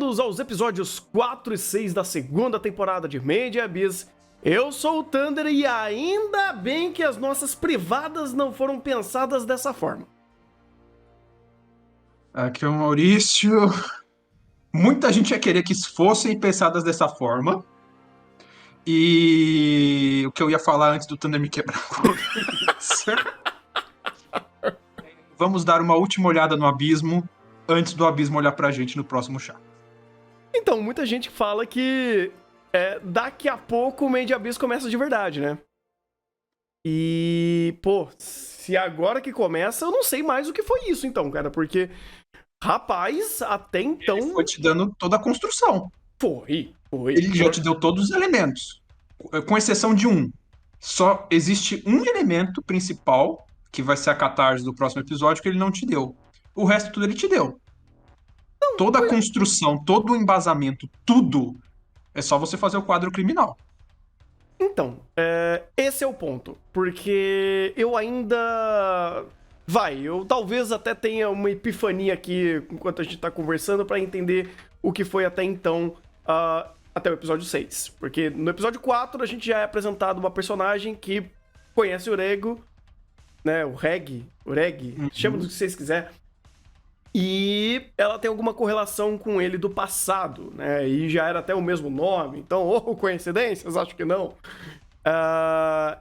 bem-vindos aos episódios 4 e 6 da segunda temporada de Made in Abyss. Eu sou o Thunder e ainda bem que as nossas privadas não foram pensadas dessa forma. Aqui é o Maurício. Muita gente ia querer que fossem pensadas dessa forma. E o que eu ia falar antes do Thunder me quebrar. Vamos dar uma última olhada no abismo antes do abismo olhar pra gente no próximo chá. Então, muita gente fala que daqui a pouco o Made in Abyss começa de verdade, né? E, pô, se agora que começa, eu não sei mais o que foi isso então, cara, porque, rapaz, até então... Ele foi te dando toda a construção. Foi. Ele já te deu todos os elementos, com exceção de um. Só existe um elemento principal, que vai ser a catarse do próximo episódio, que ele não te deu. O resto tudo ele te deu. Toda a construção, todo o embasamento, tudo, é só você fazer o quadro criminal. Então, esse é o ponto, porque eu ainda... eu talvez até tenha uma epifania aqui enquanto a gente tá conversando pra entender o que foi até então, até o episódio 6. Porque no episódio 4 a gente já é apresentado uma personagem que conhece o Rego, né, o Reg, chama do que vocês quiserem. E ela tem alguma correlação com ele do passado, né? E já era até o mesmo nome, então, coincidências? Acho que não.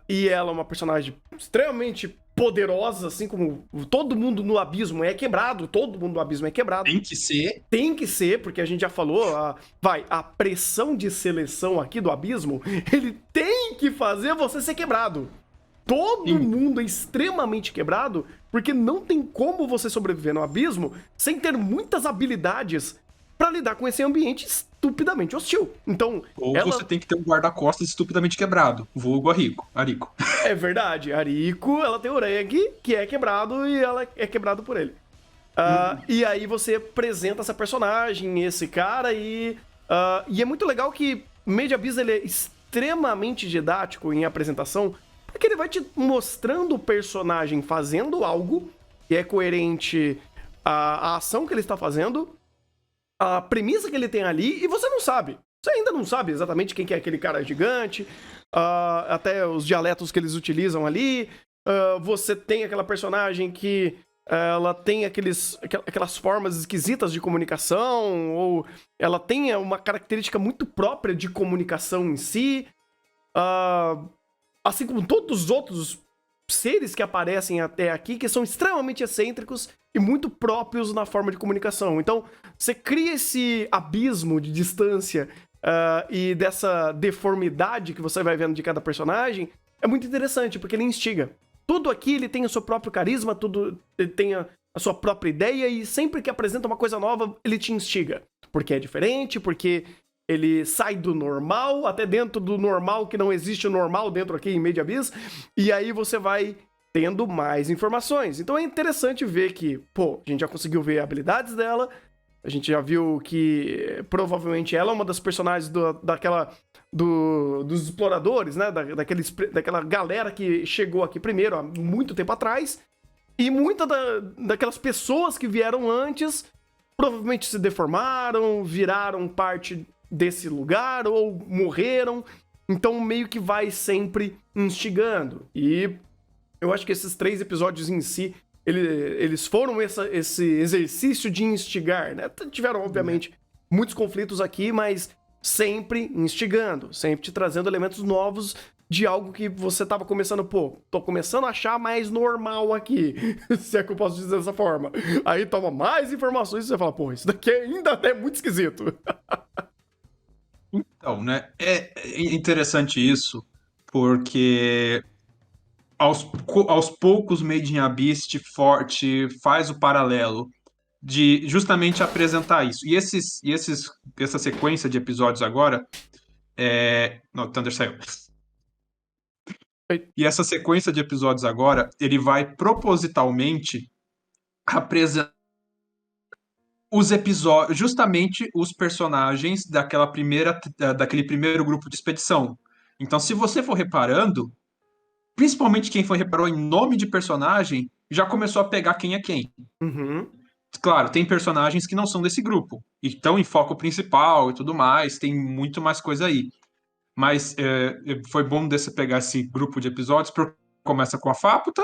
E ela é uma personagem extremamente poderosa, assim como todo mundo no abismo é quebrado, todo mundo no abismo é quebrado. Tem que ser. Tem que ser, porque a gente já falou, a pressão de seleção aqui do abismo, ele tem que fazer você ser quebrado. Todo mundo é extremamente quebrado, porque não tem como você sobreviver no abismo sem ter muitas habilidades pra lidar com esse ambiente estupidamente hostil. Então, Ou você tem que ter um guarda-costas estupidamente quebrado, vulgo Ariko. É verdade, a Ariko, ela tem o Reg, que é quebrado e ela é quebrado por ele. E aí você apresenta essa personagem, esse cara, e é muito legal que Made in Abyss ele é extremamente didático em apresentação, porque ele vai te mostrando o personagem fazendo algo que é coerente à ação que ele está fazendo, a premissa que ele tem ali, e você não sabe. Você ainda não sabe exatamente quem que é aquele cara gigante, até os dialetos que eles utilizam ali. Você tem aquela personagem que ela tem aquelas formas esquisitas de comunicação, ou ela tem uma característica muito própria de comunicação em si. Assim como todos os outros seres que aparecem até aqui, que são extremamente excêntricos e muito próprios na forma de comunicação. Então, você cria esse abismo de distância e dessa deformidade que você vai vendo de cada personagem. É muito interessante, porque ele instiga. Tudo aqui ele tem o seu próprio carisma, tudo ele tem a sua própria ideia, e sempre que apresenta uma coisa nova, ele te instiga. Porque é diferente, porque ele sai do normal, até dentro do normal, que não existe o normal dentro aqui em Made in Abyss, e aí você vai tendo mais informações. Então é interessante ver que, a gente já conseguiu ver habilidades dela, a gente já viu que provavelmente ela é uma das personagens dos exploradores, né, daquela galera que chegou aqui primeiro, há muito tempo atrás, e muitas daquelas pessoas que vieram antes provavelmente se deformaram, viraram parte desse lugar ou morreram, então meio que vai sempre instigando. E eu acho que esses 3 episódios em si, eles foram esse exercício de instigar, né? Tiveram, obviamente, muitos conflitos aqui, mas sempre instigando, sempre te trazendo elementos novos de algo que você tava começando, tô começando a achar mais normal aqui, se é que eu posso dizer dessa forma. Aí toma mais informações e você fala, isso daqui ainda é muito esquisito. Então, né, é interessante isso, porque aos poucos Made in Abyss te faz o paralelo de justamente apresentar isso. E essa sequência de episódios agora, não, Thunder saiu. E essa sequência de episódios agora, ele vai propositalmente apresentar os episódios, justamente os personagens daquele primeiro grupo de expedição. Então, se você for reparando, principalmente quem reparou em nome de personagem, já começou a pegar quem é quem. Uhum. Claro, tem personagens que não são desse grupo, e estão em foco principal e tudo mais, tem muito mais coisa aí. Mas foi bom desse pegar esse grupo de episódios, porque começa com a Fápota,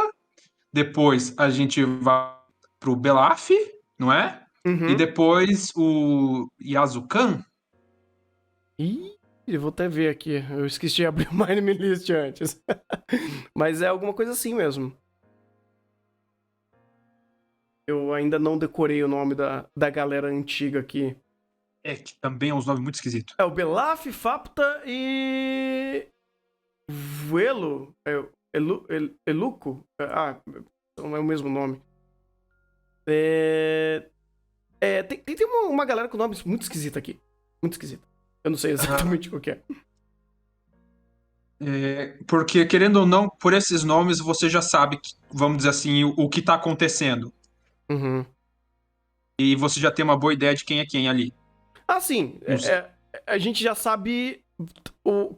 depois a gente vai pro Belaf, não é? E Uhum. depois o Yasukan. Ih, eu vou até ver aqui. Eu esqueci de abrir o My Name List antes. Mas é alguma coisa assim mesmo. Eu ainda não decorei o nome da galera antiga aqui. É, que também é uns nomes muito esquisitos. É o Belaf, Fapta e. Vuelo? Eluco? Ah, não é o mesmo nome. Tem uma galera com nomes muito esquisito aqui. Muito esquisito. Eu não sei exatamente o que é. Porque, querendo ou não, por esses nomes você já sabe, vamos dizer assim, o que está acontecendo. Uhum. E você já tem uma boa ideia de quem é quem ali. Ah, sim. Não sei. A gente já sabe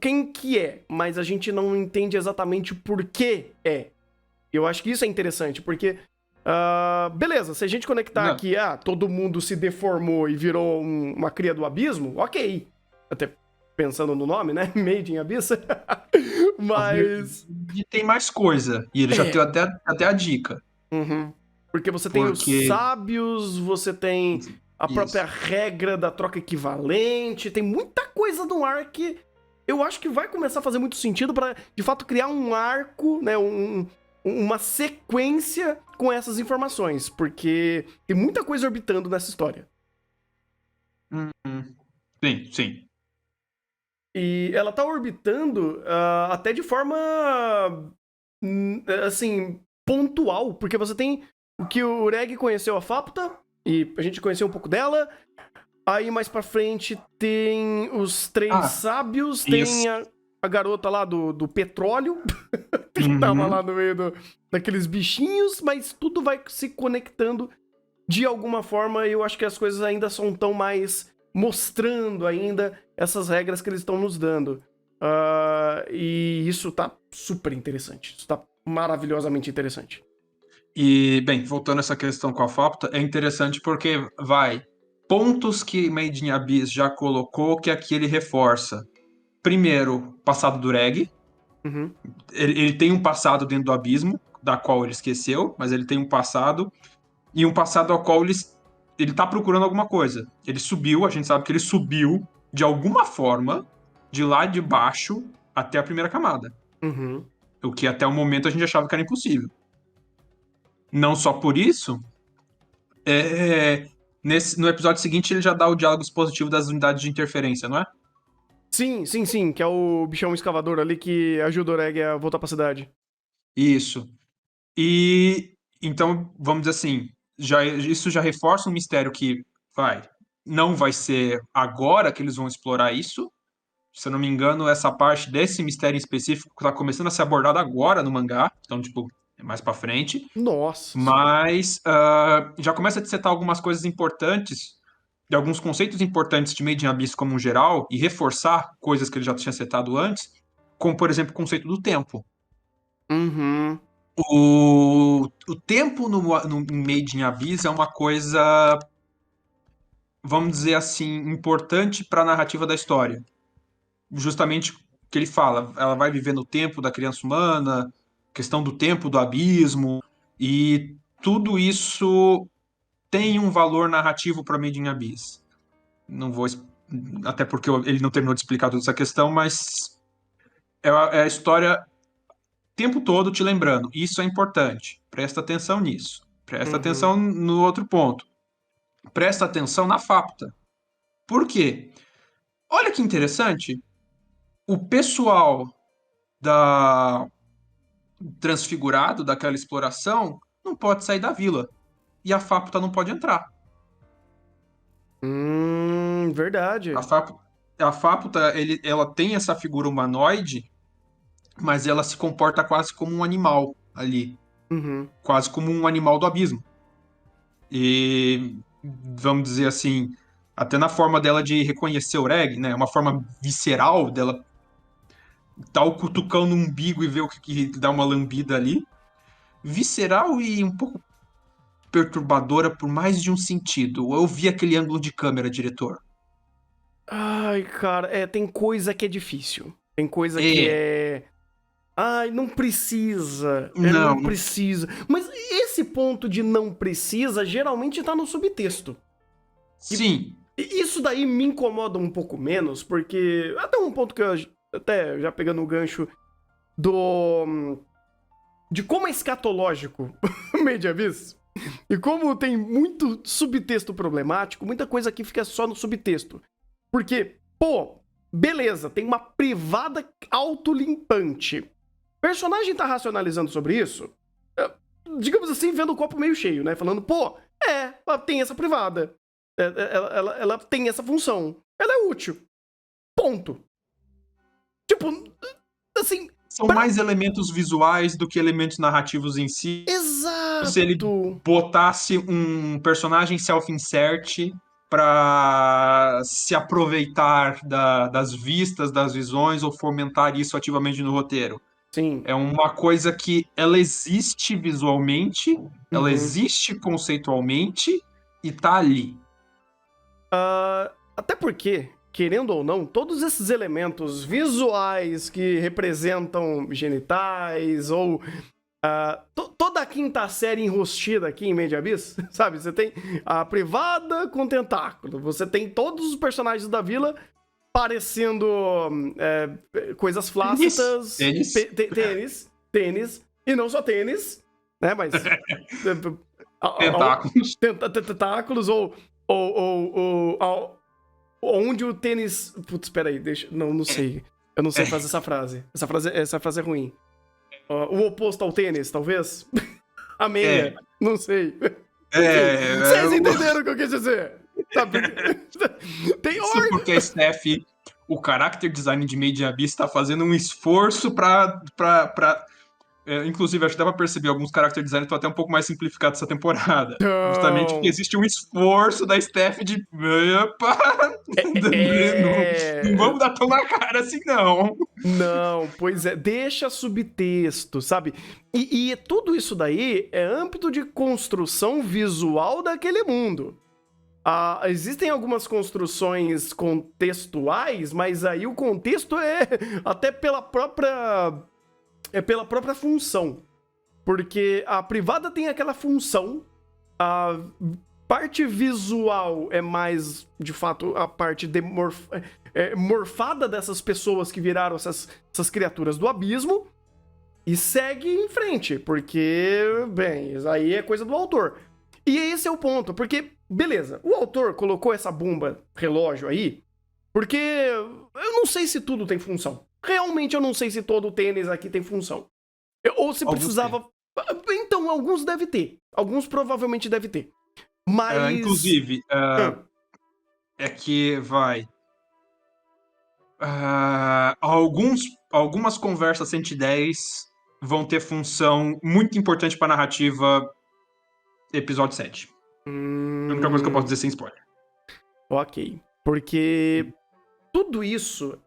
quem que é, mas a gente não entende exatamente por que é. Eu acho que isso é interessante, porque. Beleza, se a gente conectar Não, aqui, todo mundo se deformou e virou uma cria do abismo, ok. Até pensando no nome, né? Made in Abyss. Mas. e tem mais coisa. E ele já É. deu até a dica. Uhum. Porque você tem os Porque. sábios, você tem a própria Isso. regra da troca equivalente, tem muita coisa no ar que eu acho que vai começar a fazer muito sentido pra, de fato, criar um arco, né? Uma sequência com essas informações, porque tem muita coisa orbitando nessa história. Hum, sim, sim. E ela tá orbitando até de forma, assim, pontual, porque você tem o que o Reg conheceu a Fapta, e a gente conheceu um pouco dela. Aí mais pra frente tem os três Ah, sábios, isso. tem a garota lá do petróleo, que tava lá Uhum. no meio daqueles bichinhos, mas tudo vai se conectando de alguma forma, e eu acho que as coisas ainda são tão mais mostrando ainda essas regras que eles estão nos dando. E isso tá super interessante. Isso tá maravilhosamente interessante. E, bem, voltando a essa questão com a Fapta, é interessante porque pontos que Made in Abyss já colocou que aqui ele reforça. Primeiro, passado do Reg. Uhum. Ele tem um passado dentro do abismo, da qual ele esqueceu, mas ele tem um passado, e um passado ao qual ele tá procurando alguma coisa. Ele subiu, a gente sabe que ele subiu de alguma forma, de lá de baixo até a primeira camada. Uhum. O que até o momento a gente achava que era impossível. Não só por isso, no episódio seguinte ele já dá o diálogo expositivo das unidades de interferência, não é? Sim, sim, sim, que é o bichão escavador ali que ajuda o Reg a voltar pra cidade. Isso. E então, vamos dizer assim, isso já reforça um mistério que não vai ser agora que eles vão explorar isso. Se eu não me engano, essa parte desse mistério em específico está começando a ser abordada agora no mangá, então, tipo, é mais pra frente. Nossa senhora. Mas já começa a setar algumas coisas importantes, de alguns conceitos importantes de Made in Abyss como um geral, e reforçar coisas que ele já tinha setado antes, como, por exemplo, o conceito do tempo. Uhum. O tempo no Made in Abyss é uma coisa, vamos dizer assim, importante para a narrativa da história. Justamente o que ele fala, ela vai viver no tempo da criança humana, questão do tempo do abismo, e tudo isso tem um valor narrativo para Made in Abyss. Não vou, até porque ele não terminou de explicar toda essa questão, mas é a história o tempo todo te lembrando, isso é importante, presta atenção nisso. Presta Uhum. atenção no outro ponto. Presta atenção na Fapta. Por quê? Olha que interessante. O pessoal da Transfigurado, daquela exploração, não pode sair da vila. E a Fapta não pode entrar. A Verdade. Fapta, a Fapta ela tem essa figura humanoide, mas ela se comporta quase como um animal ali. Uhum. Quase como um animal do abismo. E vamos dizer assim, até na forma dela de reconhecer o Reg, né? Uma forma visceral dela dar o cutucão no umbigo e ver o que dá uma lambida ali. Visceral e um pouco perturbadora por mais de um sentido. Eu vi aquele ângulo de câmera, diretor. Ai, cara, tem coisa que é difícil. Tem coisa que É, é... Ai, não precisa. não, Não precisa. Mas esse ponto de não precisa geralmente tá no subtexto. sim. E isso daí me incomoda um pouco menos, porque até um ponto que eu até já pegando o gancho de como é escatológico Made in Abyss e como tem muito subtexto problemático, muita coisa que fica só no subtexto. Porque, pô, beleza, tem uma privada autolimpante. O personagem tá racionalizando sobre isso, digamos assim, vendo o copo meio cheio, né? Falando, pô, ela tem essa privada. Ela tem essa função. Ela é útil. Ponto. Tipo, assim... São mais elementos visuais do que elementos narrativos em si. Exato. Se ele botasse um personagem self-insert para se aproveitar das vistas, das visões, ou fomentar isso ativamente no roteiro. Sim. É uma coisa que ela existe visualmente, ela Uhum. existe conceitualmente e tá ali. Até porque, querendo ou não, todos esses elementos visuais que representam genitais ou toda a quinta série enrustida aqui em Made in Abyss, sabe? Você tem a privada com tentáculo, você tem todos os personagens da vila parecendo coisas flácidas, tênis, e não só tênis, né? Mas Tentáculos. tentáculos ou onde o tênis... Putz, peraí, não sei. Eu não sei fazer essa frase. Essa frase é ruim. O oposto ao tênis, talvez? A meia. Não sei. Vocês entenderam o que eu quis dizer? Sabe? Tem Isso porque a Steph, o character design de Made in Abyss, tá fazendo um esforço pra inclusive, acho que dá pra perceber, alguns character design estão até um pouco mais simplificados essa temporada. Não. Justamente porque existe um esforço da Steph de... Epa! Não vamos dar tão na cara assim, não. Não, pois é. Deixa subtexto, sabe? E tudo isso daí é âmbito de construção visual daquele mundo. Existem algumas construções contextuais, mas aí o contexto é até pela própria função. Porque a privada tem aquela função, a parte visual é mais, de fato, a parte morfada dessas pessoas que viraram essas criaturas do abismo, e segue em frente, porque, bem, isso aí é coisa do autor. E esse é o ponto, porque, beleza, o autor colocou essa bomba relógio aí, porque eu não sei se tudo tem função. Realmente eu não sei se todo o tênis aqui tem função. Ou se precisava... Então, alguns deve ter. Alguns provavelmente deve ter. Mas... Inclusive, é que vai... algumas conversas 110 vão ter função muito importante pra narrativa episódio 7. É a única coisa que eu posso dizer sem spoiler. Ok. Porque tudo isso...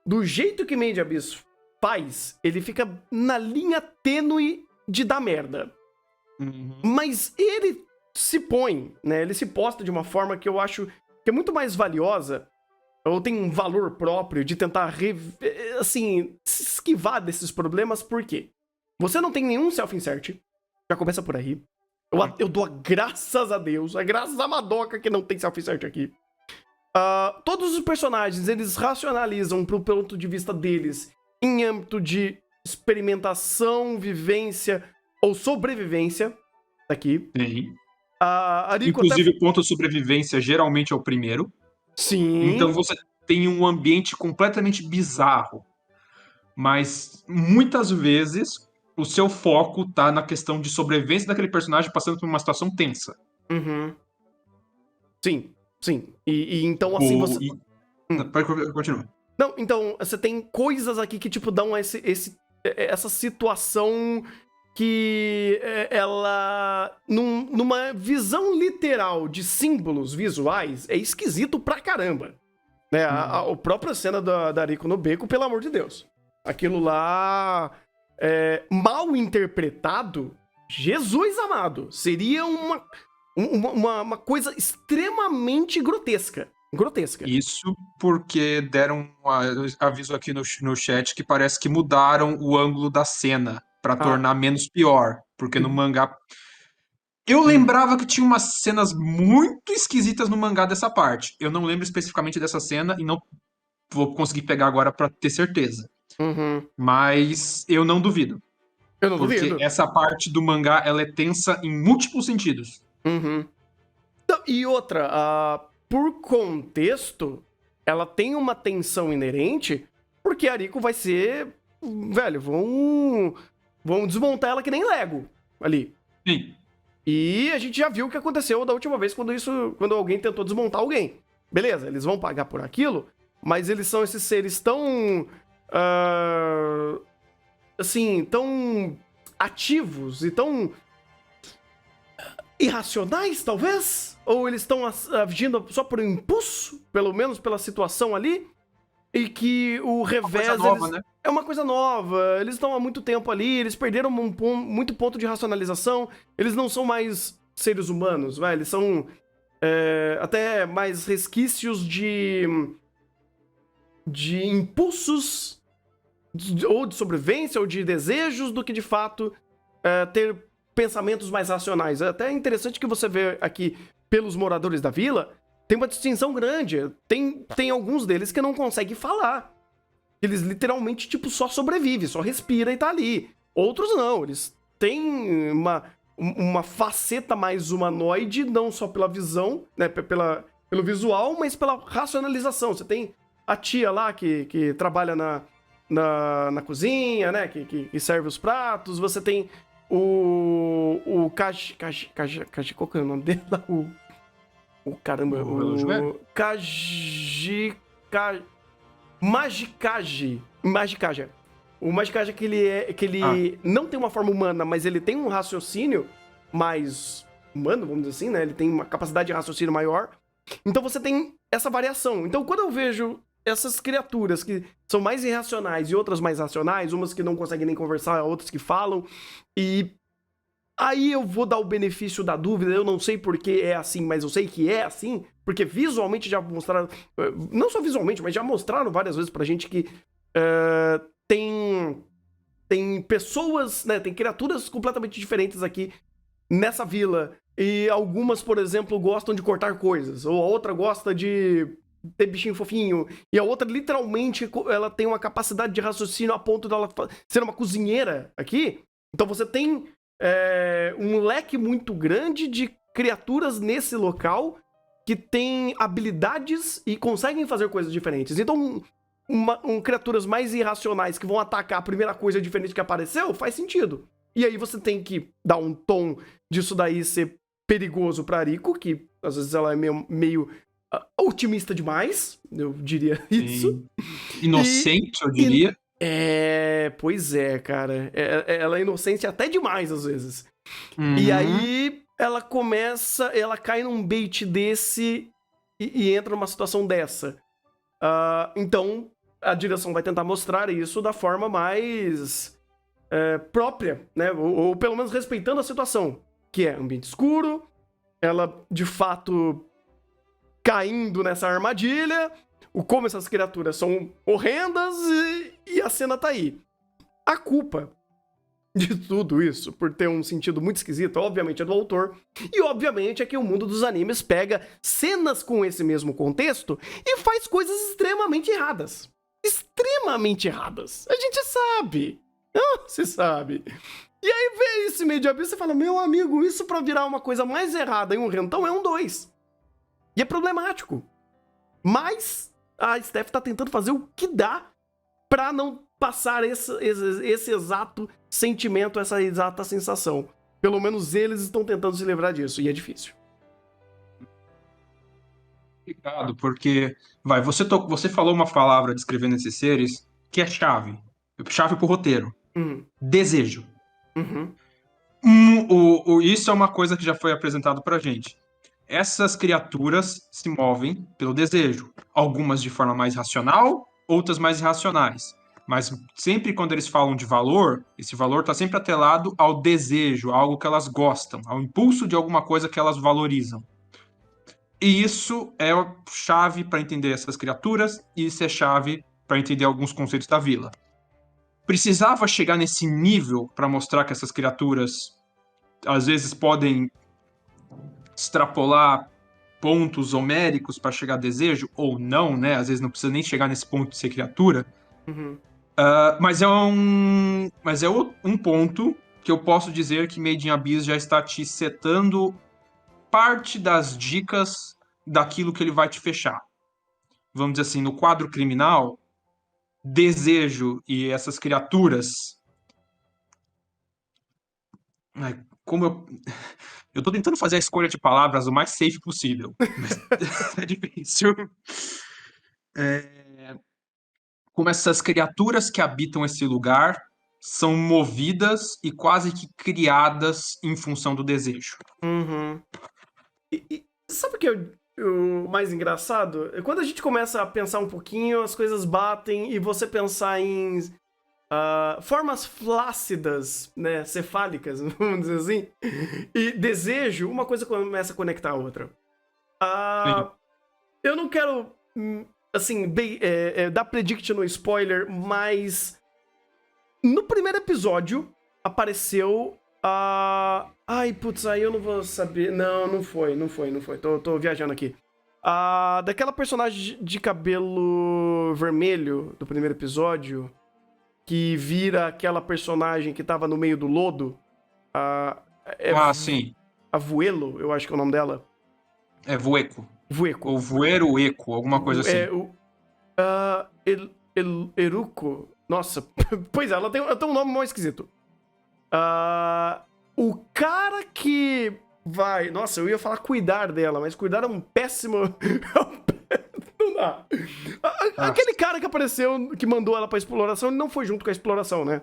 do jeito que Made in Abyss faz, ele fica na linha tênue de dar merda. Uhum. Mas ele se põe, né? Ele se posta de uma forma que eu acho que é muito mais valiosa, ou tem um valor próprio de tentar, assim, se esquivar desses problemas, por quê? Você não tem nenhum self-insert, já começa por aí. Eu dou graças a Deus, graças a Madoka que não tem self-insert aqui. Todos os personagens, eles racionalizam pro ponto de vista deles em âmbito de experimentação, vivência ou sobrevivência. Aqui. Sim. Inclusive, o ponto de sobrevivência geralmente é o primeiro. Sim. Então você tem um ambiente completamente bizarro. Mas muitas vezes o seu foco tá na questão de sobrevivência daquele personagem passando por uma situação tensa. Uhum. Sim. E então, assim, você... Pode continuar. Não, então, você tem coisas aqui que, tipo, dão essa situação que ela, numa visão literal de símbolos visuais, é esquisito pra caramba. Né? A própria cena da Ariko no beco, pelo amor de Deus. Aquilo lá, mal interpretado, Jesus amado, seria uma coisa extremamente grotesca. Grotesca. Isso porque deram aviso aqui no chat que parece que mudaram o ângulo da cena pra Ah, tornar menos pior. Porque no mangá. Eu hum, lembrava que tinha umas cenas muito esquisitas no mangá dessa parte. Eu não lembro especificamente dessa cena e não vou conseguir pegar agora pra ter certeza. uhum. Mas eu não duvido. Eu não Porque duvido. essa parte do mangá ela é tensa em múltiplos sentidos. Uhum. Então, e outra, por contexto, ela tem uma tensão inerente, porque a Rico vai ser. Velho, vão desmontar ela que nem Lego ali. Sim. E a gente já viu o que aconteceu da última vez quando alguém tentou desmontar alguém. Beleza, eles vão pagar por aquilo, mas eles são esses seres tão. Assim, tão ativos e tão irracionais, talvez? Ou eles estão agindo só por impulso, pelo menos pela situação ali? E que o Uma coisa revés nova, né? é uma coisa nova, eles estão há muito tempo ali, eles perderam muito ponto de racionalização, eles não são mais seres humanos, vai, eles são até mais resquícios de impulsos ou de sobrevivência ou de desejos do que de fato ter pensamentos mais racionais. É até interessante que você vê aqui pelos moradores da vila, tem uma distinção grande. Tem alguns deles que não conseguem falar. Eles literalmente, tipo, só sobrevivem, só respira e tá ali. Outros não, eles têm uma faceta mais humanoide, não só pela visão, né, pelo visual, mas pela racionalização. Você tem a tia lá que trabalha na cozinha, né, que serve os pratos. Você tem o qual que é o nome dele lá? Caramba, O relógio velho? Magikage. Magikage. O Magikage é que Ah, ele não tem uma forma humana, mas ele tem um raciocínio mais humano, vamos dizer assim, né? Ele tem uma capacidade de raciocínio maior. Então você tem essa variação. Então quando eu vejo essas criaturas que são mais irracionais e outras mais racionais, umas que não conseguem nem conversar, outras que falam, e aí eu vou dar o benefício da dúvida, eu não sei porque é assim, mas eu sei que é assim, porque visualmente já mostraram, não só visualmente, mas já mostraram várias vezes pra gente que tem pessoas, né, tem criaturas completamente diferentes aqui nessa vila, e algumas, por exemplo, gostam de cortar coisas, ou a outra gosta de ter bichinho fofinho, e a outra literalmente ela tem uma capacidade de raciocínio a ponto dela ser uma cozinheira aqui. Então você tem um leque muito grande de criaturas nesse local que têm habilidades e conseguem fazer coisas diferentes. Então, criaturas mais irracionais que vão atacar a primeira coisa diferente que apareceu, faz sentido. E aí você tem que dar um tom disso daí ser perigoso pra Rico, que às vezes ela é meio otimista demais, eu diria isso. inocente, eu diria. Pois é, cara. Ela é inocente até demais, às vezes. E Uhum. aí, ela cai num bait desse e entra numa situação dessa. Então, a direção vai tentar mostrar isso da forma mais própria, né? Ou pelo menos respeitando a situação, que é ambiente escuro, ela, de fato, caindo nessa armadilha, como essas criaturas são horrendas e a cena tá aí. A culpa de tudo isso, por ter um sentido muito esquisito, obviamente é do autor, e obviamente é que o mundo dos animes pega cenas com esse mesmo contexto e faz coisas extremamente erradas. Extremamente erradas. A gente sabe. Se sabe. E aí vê esse meio de abismo e você fala, meu amigo, isso pra virar uma coisa mais errada em um rentão é um 2. E é problemático. Mas a Steph tá tentando fazer o que dá pra não passar esse exato sentimento, essa exata sensação. Pelo menos eles estão tentando se livrar disso, e é difícil. Complicado, porque você falou uma palavra descrevendo esses seres que é chave pro roteiro. Uhum. Desejo. Uhum. Isso é uma coisa que já foi apresentado pra gente. Essas criaturas se movem pelo desejo, algumas de forma mais racional, outras mais irracionais. mas sempre quando eles falam de valor, esse valor está sempre atrelado ao desejo, a algo que elas gostam, ao impulso de alguma coisa que elas valorizam. E isso é a chave para entender essas criaturas, e isso é chave para entender alguns conceitos da vila. Precisava chegar nesse nível para mostrar que essas criaturas às vezes podem extrapolar pontos homéricos para chegar a desejo, ou não, né? Às vezes não precisa nem chegar nesse ponto de ser criatura. Uhum. Mas é um ponto que eu posso dizer que Made in Abyss já está te setando parte das dicas daquilo que ele vai te fechar. Vamos dizer assim, no quadro criminal, desejo e essas criaturas. Ai, como eu tô tentando fazer a escolha de palavras o mais safe possível, mas é difícil. Como essas criaturas que habitam esse lugar são movidas e quase que criadas em função do desejo. Uhum. E sabe o que é o mais engraçado? Quando a gente começa a pensar um pouquinho, as coisas batem e você pensar em formas flácidas, né, cefálicas, vamos dizer assim, e desejo, uma coisa começa a conectar a outra. Eu não quero, assim, dar predict no spoiler, mas no primeiro episódio apareceu a... Ai, putz, aí eu não vou saber. Não foi. Tô viajando aqui. Daquela personagem de cabelo vermelho do primeiro episódio, que vira aquela personagem que tava no meio do lodo. Sim. A Vuelo, eu acho que é o nome dela. É Vueco. Vueco. Ou Vuero Eco, alguma coisa assim. Eruko. Nossa, pois é, ela tem um nome mais esquisito. O cara que vai... Nossa, eu ia falar cuidar dela, mas cuidar é um péssimo... Não dá. Aquele cara que apareceu, que mandou ela pra exploração, ele não foi junto com a exploração, né?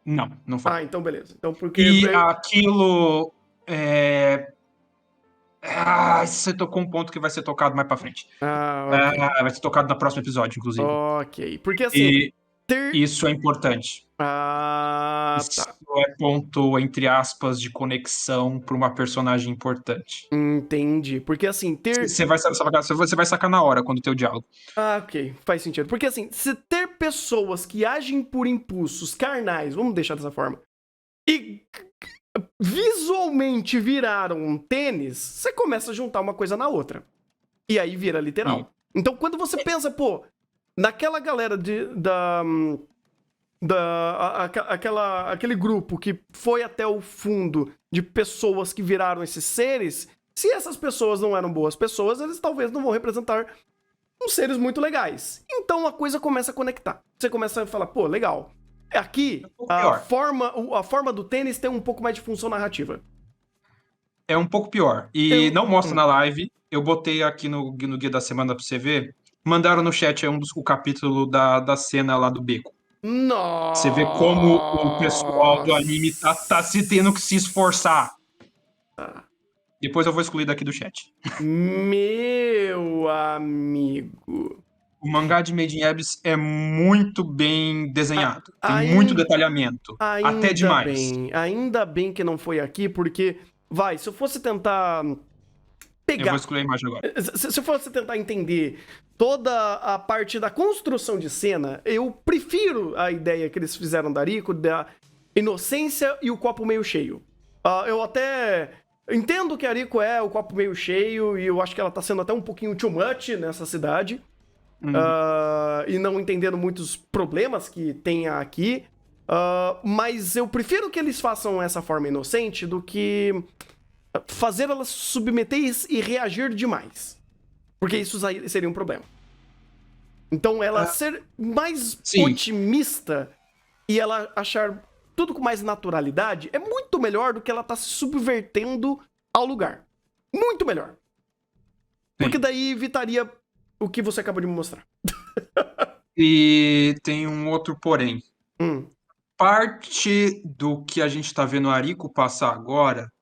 Não foi. Então beleza. Então, porque... E aquilo... você tocou um ponto que vai ser tocado mais pra frente. Ok. Vai ser tocado no próximo episódio, inclusive. Ok. Porque assim... Isso é importante. Isso tá. é ponto, entre aspas, de conexão para uma personagem importante. Entendi. Porque assim, Você vai sacar na hora quando ter o diálogo. Ok. Faz sentido. Porque assim, se ter pessoas que agem por impulsos carnais, vamos deixar dessa forma, e visualmente viraram um tênis, você começa a juntar uma coisa na outra. E aí vira literal. Sim. Então, quando você pensa, pô, naquela galera aquele grupo que foi até o fundo de pessoas que viraram esses seres, se essas pessoas não eram boas pessoas, eles talvez não vão representar uns seres muito legais. Então a coisa começa a conectar. Você começa a falar, pô, legal. Aqui, a forma do tênis tem um pouco mais de função narrativa. É um pouco pior. E não mostra na live. Eu botei aqui no Guia da Semana pra você ver. Mandaram no chat o capítulo da cena lá do beco. Nossa. Você vê como o pessoal do anime tá se tendo que se esforçar. Depois eu vou excluir daqui do chat. Meu amigo. O mangá de Made in Abyss é muito bem desenhado. Tem muito detalhamento. Até demais. Ainda bem que não foi aqui, porque... se eu fosse tentar pegar... Eu vou excluir a imagem agora. Se eu fosse tentar entender toda a parte da construção de cena, eu prefiro a ideia que eles fizeram da Rico, da inocência e o copo meio cheio. Eu até entendo que a Rico é o copo meio cheio, e eu acho que ela tá sendo até um pouquinho too much nessa cidade. E não entendendo muitos problemas que tem aqui. Mas eu prefiro que eles façam essa forma inocente do que fazer ela se submeter e reagir demais. Porque isso seria um problema. Então ela ser mais otimista e ela achar tudo com mais naturalidade é muito melhor do que ela tá se subvertendo ao lugar. Muito melhor. Porque daí evitaria o que você acabou de me mostrar. E tem um outro porém. Parte do que a gente está vendo a Ariko passar agora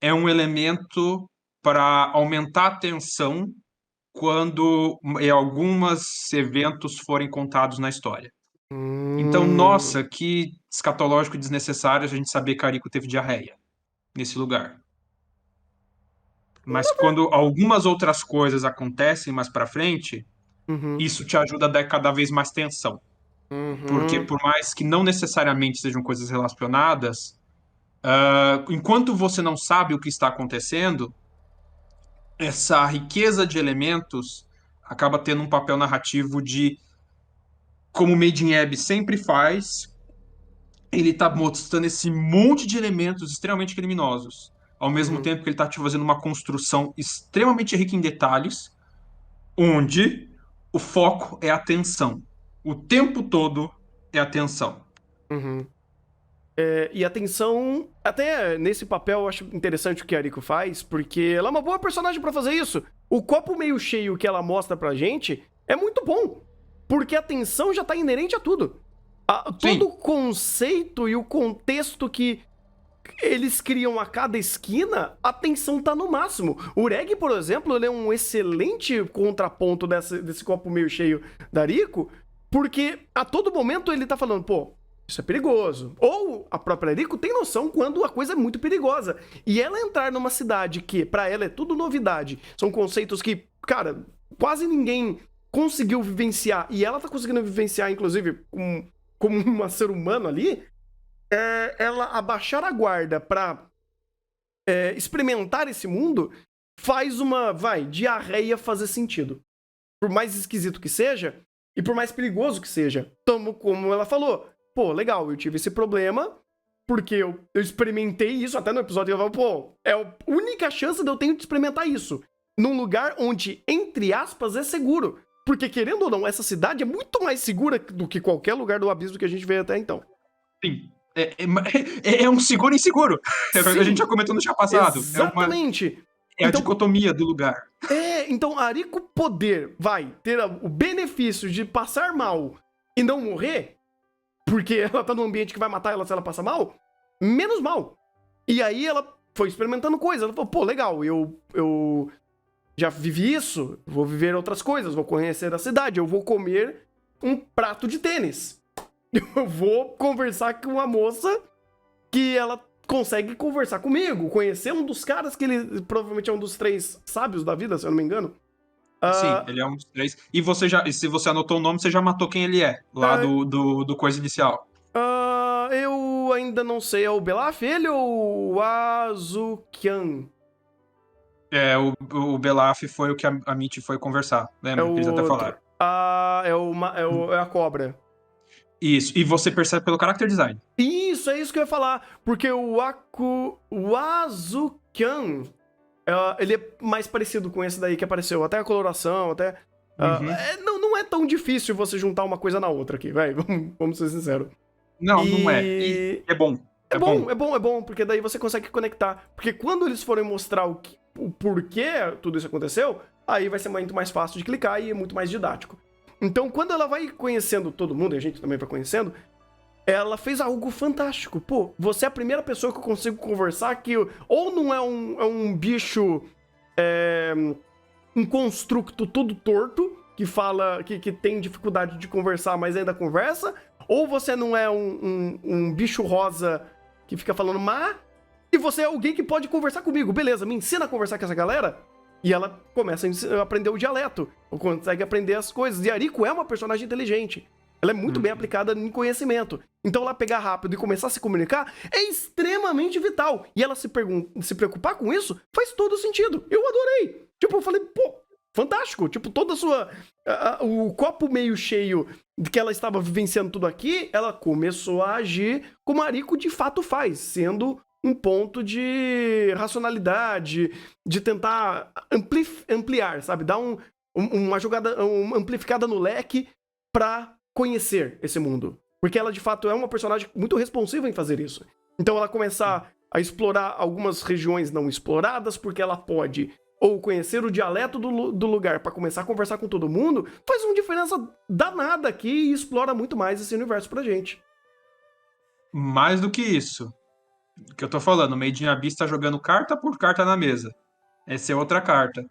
é um elemento para aumentar a tensão quando alguns eventos forem contados na história. Então, Hum, nossa, que escatológico e desnecessário a gente saber que Arico teve diarreia nesse lugar. Mas quando algumas outras coisas acontecem mais pra frente, uhum, isso te ajuda a dar cada vez mais tensão. Porque uhum, por mais que não necessariamente sejam coisas relacionadas, enquanto você não sabe o que está acontecendo, essa riqueza de elementos acaba tendo um papel narrativo de, como o Made in Abyss sempre faz, ele está mostrando esse monte de elementos extremamente criminosos, ao mesmo uhum, tempo que ele está te fazendo uma construção extremamente rica em detalhes, onde o foco é a tensão. O tempo todo é a tensão. uhum. E a tensão, até nesse papel eu acho interessante o que a Ariko faz, porque ela é uma boa personagem pra fazer isso. O copo meio cheio que ela mostra pra gente é muito bom, porque a tensão já tá inerente a tudo. Todo Sim, o conceito e o contexto que eles criam a cada esquina, a tensão tá no máximo. O Reg, por exemplo, ele é um excelente contraponto desse copo meio cheio da Rico, porque a todo momento ele tá falando, pô, isso é perigoso. Ou a própria Rico tem noção quando a coisa é muito perigosa. E ela entrar numa cidade que, pra ela, é tudo novidade, são conceitos que, cara, quase ninguém conseguiu vivenciar, e ela tá conseguindo vivenciar, inclusive, como um ser humano ali, ela abaixar a guarda pra experimentar esse mundo faz uma, diarreia fazer sentido. Por mais esquisito que seja, e por mais perigoso que seja. Como ela falou, pô, legal, eu tive esse problema, porque eu experimentei isso, até no episódio eu falo, pô, é a única chance de eu ter de experimentar isso. Num lugar onde, entre aspas, é seguro. Porque, querendo ou não, essa cidade é muito mais segura do que qualquer lugar do abismo que a gente veio até então. sim. É um seguro inseguro. É o que a gente já Sim, comentou no chá passado. exatamente. É a Então, dicotomia do lugar. então a Ariko poder, ter o benefício de passar mal e não morrer, porque ela tá num ambiente que vai matar ela se ela passar mal, menos mal. E aí ela foi experimentando coisas. Ela falou, pô, legal, eu já vivi isso, vou viver outras coisas, vou conhecer a cidade, eu vou comer um prato de tênis. Eu vou conversar com uma moça que ela consegue conversar comigo, conhecer um dos caras que ele provavelmente é um dos três sábios da vida, se eu não me engano. Sim, Ah, ele é um dos três. E você já, se você anotou o nome, você já matou quem ele é, lá ah, do coisa inicial. eu ainda não sei, é o Belaf ele ou o Azukian? É, o Belaf foi o que a Mitty foi conversar. É Lembra o que eles até outro. falaram? É a cobra. Isso. E você percebe pelo character design. Isso, é isso que eu ia falar. Porque o Azukian, ele é mais parecido com esse daí que apareceu. Até a coloração, até. Uhum. Não é tão difícil você juntar uma coisa na outra aqui, vai. Vamos ser sinceros. Não, não é. E E. é bom. É É bom. bom, é bom, é bom, porque daí você consegue conectar. Porque quando eles forem mostrar o porquê tudo isso aconteceu, aí vai ser muito mais fácil de clicar e é muito mais didático. Então, quando ela vai conhecendo todo mundo, e a gente também vai conhecendo, ela fez algo fantástico. Pô, você é a primeira pessoa que eu consigo conversar que ou não é um bicho, é, um construto todo torto, que fala, que tem dificuldade de conversar, mas ainda conversa, ou você não é um bicho rosa que fica falando má, e você é alguém que pode conversar comigo. Beleza, me ensina a conversar com essa galera. E ela começa a aprender o dialeto, ou consegue aprender as coisas. E a Ariko é uma personagem inteligente. Ela é muito bem Uhum. aplicada em conhecimento. Então ela pegar rápido e começar a se comunicar é extremamente vital. E ela se preocupar com isso faz todo sentido. Eu adorei. Tipo, eu falei, pô, fantástico. Tipo, toda a sua. O copo meio cheio de que ela estava vivenciando tudo aqui, ela começou a agir como a Ariko de fato faz, sendo um ponto de racionalidade, de tentar ampliar, sabe? Dar uma jogada, uma amplificada no leque pra conhecer esse mundo. Porque ela, de fato, é uma personagem muito responsiva em fazer isso. Então ela começar a explorar algumas regiões não exploradas, porque ela pode, ou conhecer o dialeto do lugar para começar a conversar com todo mundo, faz uma diferença danada aqui e explora muito mais esse universo pra gente. Mais do que isso. Que eu tô falando, o Made in Abyss tá jogando carta por carta na mesa. Essa é outra carta.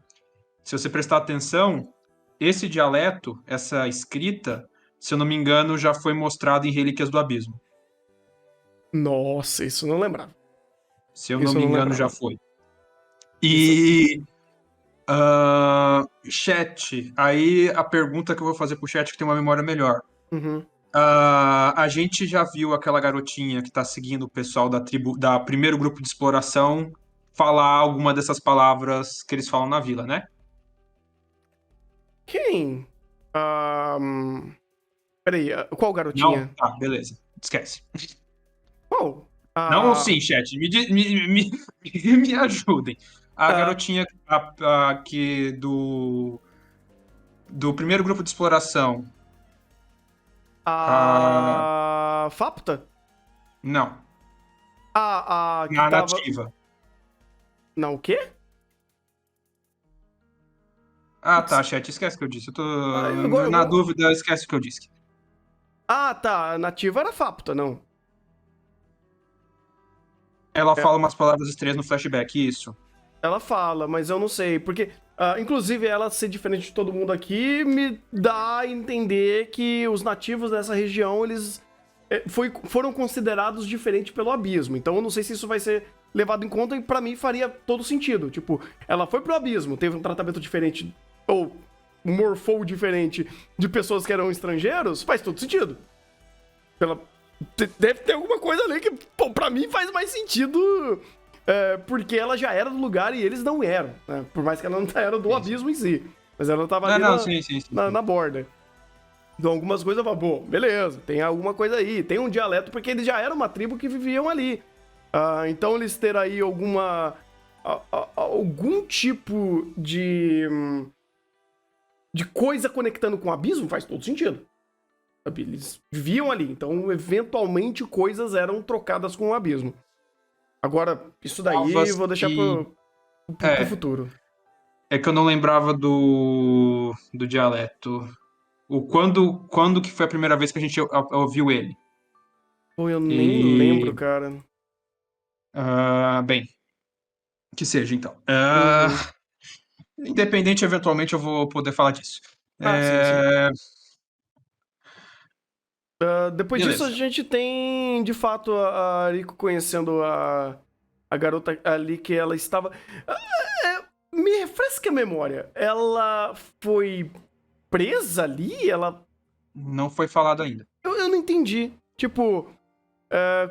Se você prestar atenção, esse dialeto, essa escrita, se eu não me engano, já foi mostrado em Relíquias do Abismo. Nossa, isso eu não lembrava. Se eu não Isso eu me não engano, já lembrava. foi. Isso. E chat, aí a pergunta que eu vou fazer pro chat que tem uma memória melhor. Uhum. A gente já viu aquela garotinha que tá seguindo o pessoal da tribo, da primeiro grupo de exploração, falar alguma dessas palavras que eles falam na vila, né? Quem? Peraí, qual Não? garotinha? Tá, beleza. Esquece. Qual? Não, sim, chat. Me ajudem. A A, garotinha que do primeiro grupo de exploração. A, a Fapta? não, A que na tava. nativa. Não, o quê? Ah, tá, Putz, chat, esquece o que eu disse. Eu tô agora, na dúvida, esquece o que eu disse. tá. A nativa era Fapta, não. Ela É, fala umas palavras estranhas no flashback, isso. ela fala, mas eu não sei. Porque, inclusive, ela ser diferente de todo mundo aqui me dá a entender que os nativos dessa região, eles foram considerados diferentes pelo abismo. Então eu não sei se isso vai ser levado em conta e pra mim faria todo sentido. Tipo, ela foi pro abismo, teve um tratamento diferente ou morfou diferente de pessoas que eram estrangeiros, faz todo sentido. Pela... Deve ter alguma coisa ali que, pô, pra mim faz mais sentido, porque ela já era do lugar e eles não eram, né? Por mais que ela não era do Sim, sim. abismo em si. Mas ela tava Não, ali não, sim, sim, sim, sim. na borda. Então, algumas coisas eu falo, pô, beleza, tem alguma coisa aí. Tem um dialeto, porque eles já eram uma tribo que viviam ali. Então, eles terem aí algum tipo de coisa conectando com o abismo faz todo sentido. Sabe? Eles viviam ali, então, eventualmente, coisas eram trocadas com o abismo. Agora, isso daí eu Provas vou deixar que. pro É, futuro. é que eu não lembrava do dialeto. Quando que foi a primeira vez que a gente ouviu ele? Pô, eu nem lembro, E. cara. Bem, que seja então. Uhum. Independente, eventualmente eu vou poder falar disso. Sim, sim. É, Depois disso, a beleza. gente tem, de fato, a Rico conhecendo a garota ali que ela estava. Me refresca a memória. Ela foi presa ali? Ela. Não foi falado ainda. Eu não entendi. Tipo,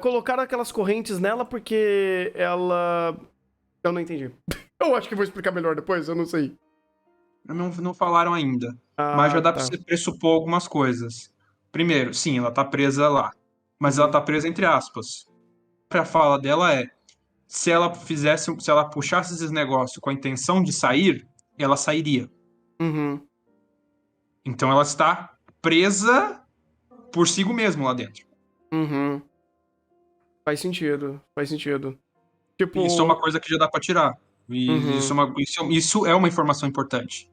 colocaram aquelas correntes nela porque ela. Eu não entendi. Eu acho que vou explicar melhor depois, eu não sei. Não falaram ainda. Mas já dá pra Tá. você pressupor algumas coisas. Primeiro, sim, ela tá presa lá. Mas ela Uhum. tá presa entre aspas. A fala dela é: se ela puxasse esses negócios com a intenção de sair, ela sairia. Uhum. Então ela está presa por si mesma lá dentro. Uhum. Faz sentido. Faz sentido. E isso é uma Tipo. coisa que já dá pra tirar. E Uhum. isso é uma informação importante.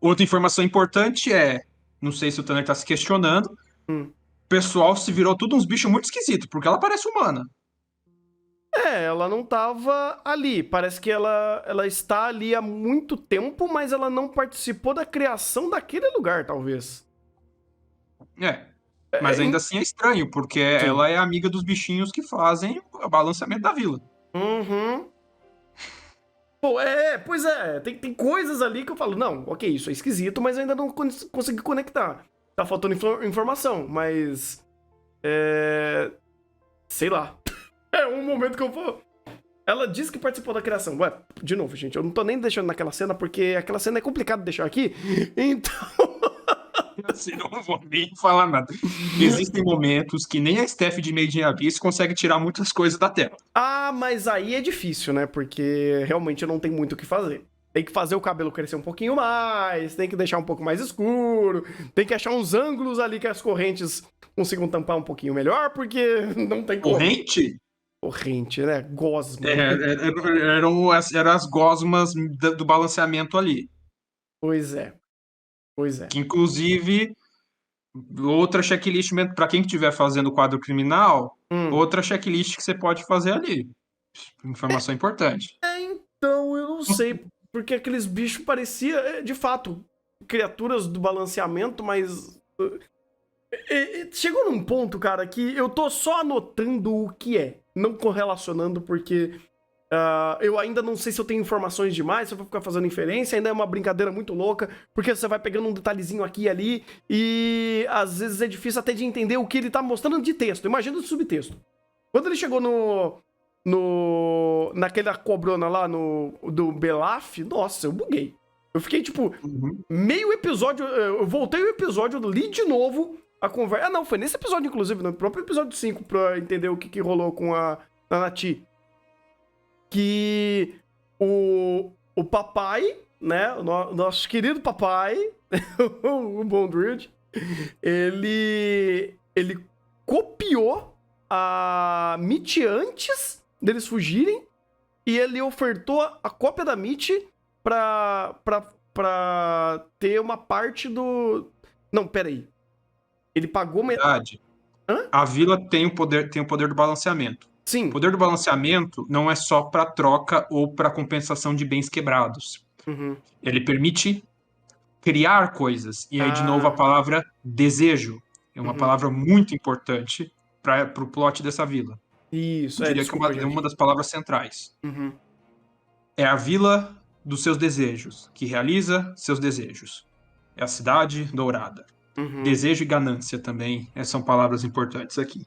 Outra informação importante é, não sei se o Tanner tá se questionando, o Hum. pessoal se virou tudo uns bichos muito esquisitos, porque ela parece humana. Ela não tava ali. Parece que ela está ali há muito tempo, mas ela não participou da criação daquele lugar, talvez. É. É, Mas ainda assim é estranho, porque sim. ela é amiga dos bichinhos que fazem o balanceamento da vila. Uhum. Pô, pois é. Tem coisas ali que eu falo, não, ok, isso é esquisito, mas eu ainda não consegui conectar. Tá faltando informação, mas. Sei lá. É um momento que eu vou. Ela disse que participou da criação. Ué, de novo, gente, eu não tô nem deixando naquela cena, porque aquela cena é complicado de deixar aqui. Então. Assim, não vou nem falar nada. Existem momentos que nem a Steph de Made in Abyss consegue tirar muitas coisas da tela. Mas aí é difícil, né? Porque realmente não tem muito o que fazer. Tem que fazer o cabelo crescer um pouquinho mais, tem que deixar um pouco mais escuro, tem que achar uns ângulos ali que as correntes consigam tampar um pouquinho melhor, porque não tem como. Corrente? Corrente, né? Gosma. Eram as gosmas do balanceamento ali. Pois é, pois é. Que, inclusive, outra checklist, para quem estiver fazendo o quadro criminal, Hum. outra checklist que você pode fazer ali. Informação importante. Então, eu não sei. porque aqueles bichos pareciam, de fato, criaturas do balanceamento, mas... chegou num ponto, cara, que eu tô só anotando o que é, não correlacionando, porque eu ainda não sei se eu tenho informações demais, se eu vou ficar fazendo inferência, ainda é uma brincadeira muito louca, porque você vai pegando um detalhezinho aqui e ali, e às vezes é difícil até de entender o que ele tá mostrando de texto, imagina o subtexto. Quando ele chegou naquela cobrona lá, do Belaf, nossa, eu buguei. Eu fiquei, tipo, meio episódio, eu voltei o episódio, li de novo a conversa. Não, foi nesse episódio, inclusive, no próprio episódio 5, pra entender o que rolou com a Nati. Que o papai, né, o nosso querido papai, o Bondrewd, ele copiou a Mitch antes deles fugirem e ele ofertou a cópia da Mitch pra ter uma parte do... Não, peraí. Ele pagou... Verdade. Hã? A vila tem o poder do balanceamento. Sim. O poder do balanceamento não é só para troca ou para compensação de bens quebrados. Uhum. Ele permite criar coisas. E aí, de novo, a palavra desejo. É uma palavra muito importante para o plot dessa vila. Isso, Eu diria desculpa, que é gente. uma das palavras centrais. Uhum. É a vila dos seus desejos, que realiza seus desejos. É a cidade dourada. Uhum. Desejo e ganância também são palavras importantes aqui.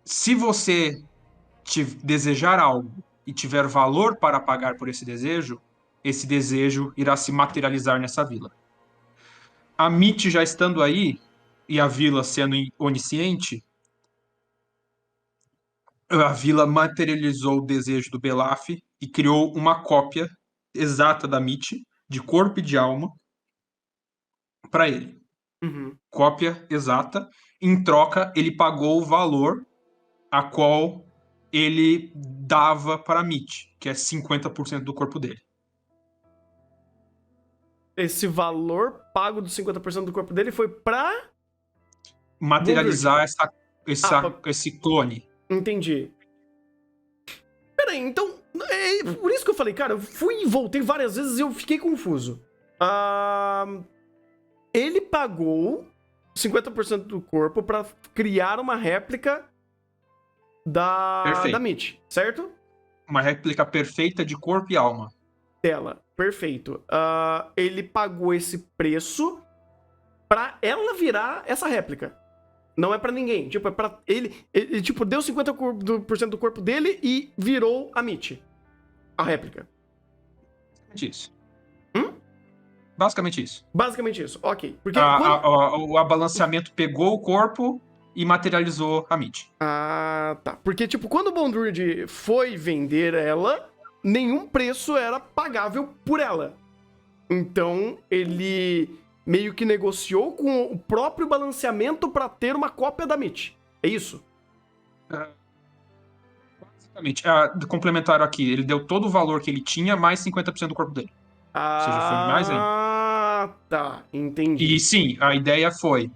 Se você desejar algo e tiver valor para pagar por esse desejo irá se materializar nessa vila. A Mitch já estando aí, e a vila sendo onisciente, a vila materializou o desejo do Belaf e criou uma cópia exata da Mitch, de corpo e de alma, para ele. Uhum. Cópia exata. Em troca, ele pagou o valor a qual ele dava para Mitch, que é 50% do corpo dele. Esse valor pago dos 50% do corpo dele foi pra... Materializar Ah, esse clone. Entendi. Peraí, então... por isso que eu falei, cara, eu fui e voltei várias vezes e eu fiquei confuso. Ele pagou 50% do corpo pra criar uma réplica da Mitch, certo? Uma réplica perfeita de corpo e alma. Dela, perfeito. Ele pagou esse preço pra ela virar essa réplica. Não é pra ninguém. Tipo, é pra ele tipo, deu 50% do corpo dele e virou a Mitch. A réplica. Isso. Basicamente isso. Basicamente isso, ok. Porque o abalanceamento pegou o corpo e materializou a Mitch. Tá. Porque, tipo, quando o Bondrewd foi vender ela, nenhum preço era pagável por ela. Então, ele meio que negociou com o próprio balanceamento pra ter uma cópia da Mitch. É isso? Basicamente. Complementaram aqui, ele deu todo o valor que ele tinha, mais 50% do corpo dele. Ou seja, foi mais ainda. Tá. Entendi. E sim, a ideia foi,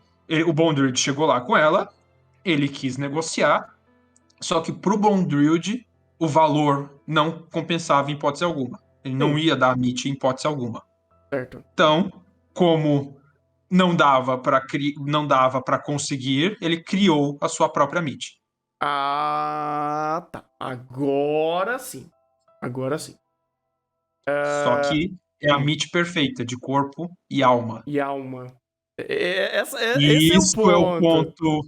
o Bondrewd chegou lá com ela, ele quis negociar, só que pro Bondrewd o valor não compensava em hipótese alguma. Ele não ia dar a Mitch em hipótese alguma. Certo. Então, como não dava para conseguir, ele criou a sua própria Mitch. Tá. Agora sim. Só que é a Mitch perfeita, de corpo e alma. E alma. Esse é o ponto.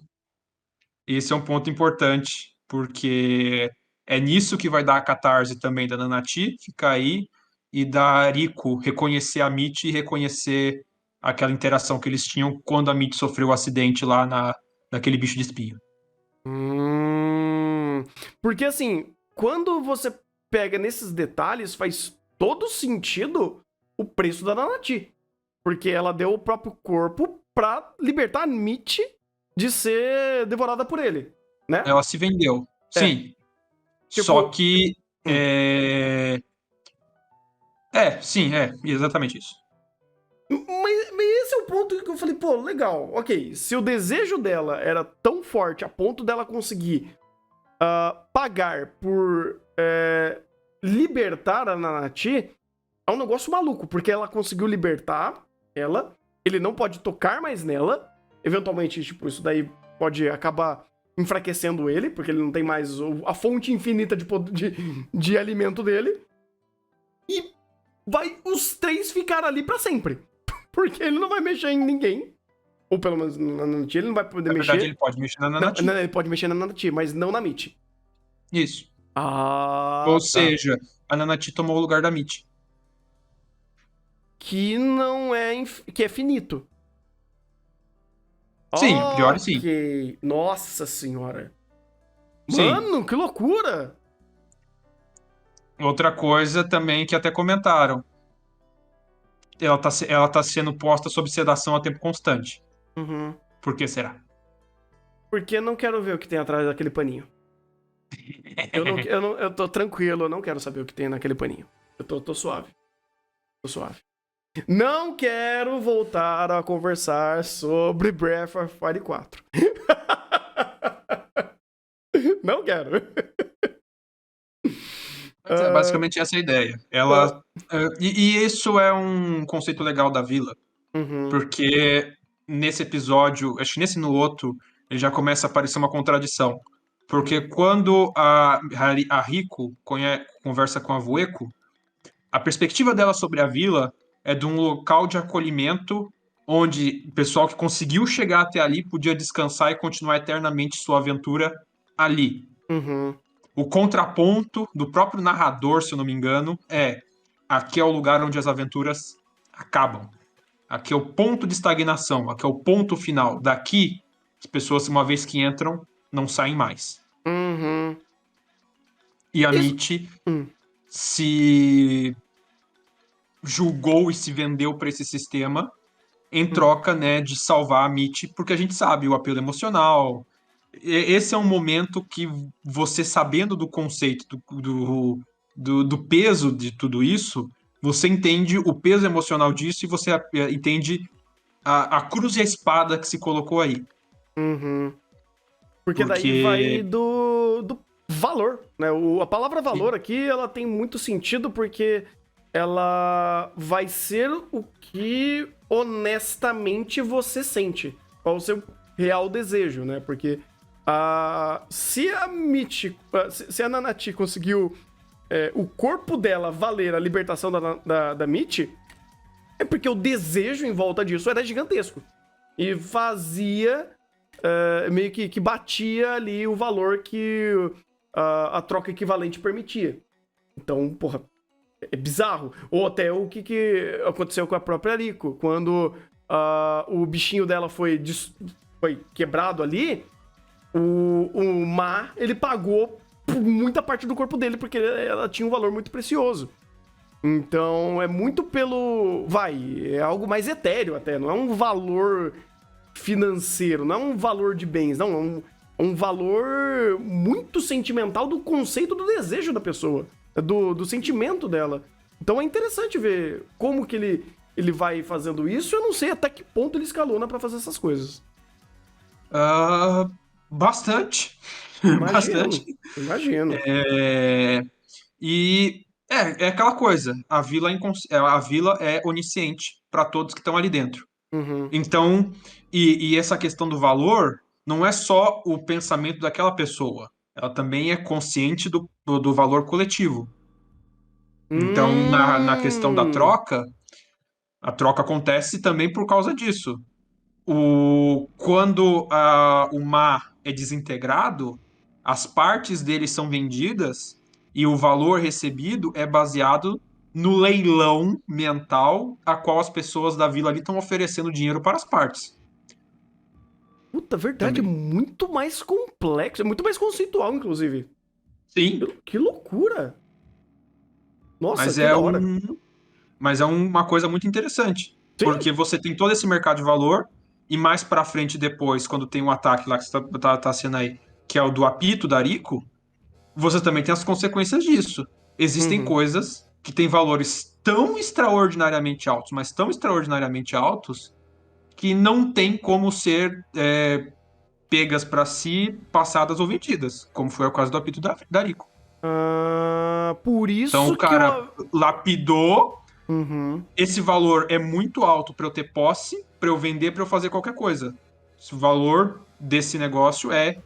Esse é um ponto importante, porque é nisso que vai dar a catarse também da Nanati, ficar aí, e da Rico reconhecer a Mitch e reconhecer aquela interação que eles tinham quando a Mitch sofreu o acidente lá naquele bicho de espinho. Porque assim, quando você pega nesses detalhes, faz todo sentido o preço da Nanati. Porque ela deu o próprio corpo pra libertar a Mitch de ser devorada por ele, né? Ela se vendeu, sim. Tipo... Só que... sim, exatamente isso. Mas esse é o ponto que eu falei, pô, legal, ok. Se o desejo dela era tão forte a ponto dela conseguir pagar por libertar a Nanati é um negócio maluco, porque ela conseguiu libertar ela, ele não pode tocar mais nela, eventualmente, tipo, isso daí pode acabar enfraquecendo ele, porque ele não tem mais a fonte infinita de alimento dele, e vai os três ficar ali pra sempre, porque ele não vai mexer em ninguém, ou pelo menos na Nanati ele não vai poder Na mexer. verdade, ele pode mexer na Nanati. Não, ele pode mexer na Nanati, mas não na Mitty. Isso. Ah, Ou tá. seja, a Nanati tomou o lugar da Mitty. Que não é. Que é finito. Sim, a priori sim. Ok. Nossa senhora. Sim. Mano, que loucura! Outra coisa também que até comentaram. Ela tá sendo posta sob sedação a tempo constante. Uhum. Por que será? Porque eu não quero ver o que tem atrás daquele paninho. Eu tô tranquilo, eu não quero saber o que tem naquele paninho. Eu tô suave. Tô suave. Não quero voltar a conversar sobre Breath of Fire 4. Não quero. Mas é basicamente essa a ideia. Ela, e isso é um conceito legal da vila, Uhum. porque nesse episódio, acho que nesse e no outro, ele já começa a aparecer uma contradição. Porque quando a Rico conversa com a Vueko, a perspectiva dela sobre a vila é de um local de acolhimento onde o pessoal que conseguiu chegar até ali podia descansar e continuar eternamente sua aventura ali. Uhum. O contraponto do próprio narrador, se eu não me engano, é: aqui é o lugar onde as aventuras acabam. Aqui é o ponto de estagnação, aqui é o ponto final. Daqui, as pessoas, uma vez que entram, não saem mais. Uhum. E a Isso. Mitty se julgou e se vendeu para esse sistema em troca, né, de salvar a Mitty, porque a gente sabe o apelo emocional. Esse é um momento que você, sabendo do conceito, do peso de tudo isso, você entende o peso emocional disso e você entende a cruz e a espada que se colocou aí. Uhum. Porque daí vai Porque. do valor, né? A palavra valor aqui, ela tem muito sentido porque ela vai ser o que honestamente você sente. Qual o seu real desejo, né? Porque se a Mitty, se a Nanati conseguiu o corpo dela valer a libertação da Mitty, é porque o desejo em volta disso era gigantesco. E fazia meio que batia ali o valor que a troca equivalente permitia. Então, porra, é bizarro. Ou até o que aconteceu com a própria Rico. Quando o bichinho dela foi quebrado ali, o Ma, ele pagou por muita parte do corpo dele, porque ela tinha um valor muito precioso. Então, é muito pelo... é algo mais etéreo até, não é um valor financeiro, não é um valor de bens, não, é um valor muito sentimental do conceito do desejo da pessoa, do sentimento dela. Então é interessante ver como que ele vai fazendo isso. Eu não sei até que ponto ele escalona pra fazer essas coisas. Bastante. Imagino, Bastante. imagino. E é aquela coisa, a vila é onisciente para todos que estão ali dentro. Uhum. Então, e essa questão do valor não é só o pensamento daquela pessoa, ela também é consciente do valor coletivo. Então, na questão da Hum. troca, a troca acontece também por causa disso. Quando o mar é desintegrado, as partes dele são vendidas e o valor recebido é baseado no leilão mental a qual as pessoas da vila ali estão oferecendo dinheiro para as partes. Puta, verdade, é Também. muito mais complexo, é muito mais conceitual, inclusive. Sim, Que loucura! Nossa, mas que da hora. mas é uma coisa muito interessante, Sim. porque você tem todo esse mercado de valor e mais para frente depois, quando tem um ataque lá que você tá sendo aí, que é o do apito da Rico, você também tem as consequências disso. Existem Uhum. coisas que têm valores tão extraordinariamente altos, mas tão extraordinariamente altos, que não tem como ser pegas para si, passadas ou vendidas, como foi o caso do apito da Rico. Por isso Então o que cara eu... lapidou, Uhum. esse valor é muito alto para eu ter posse, para eu vender, para eu fazer qualquer coisa. O valor desse negócio é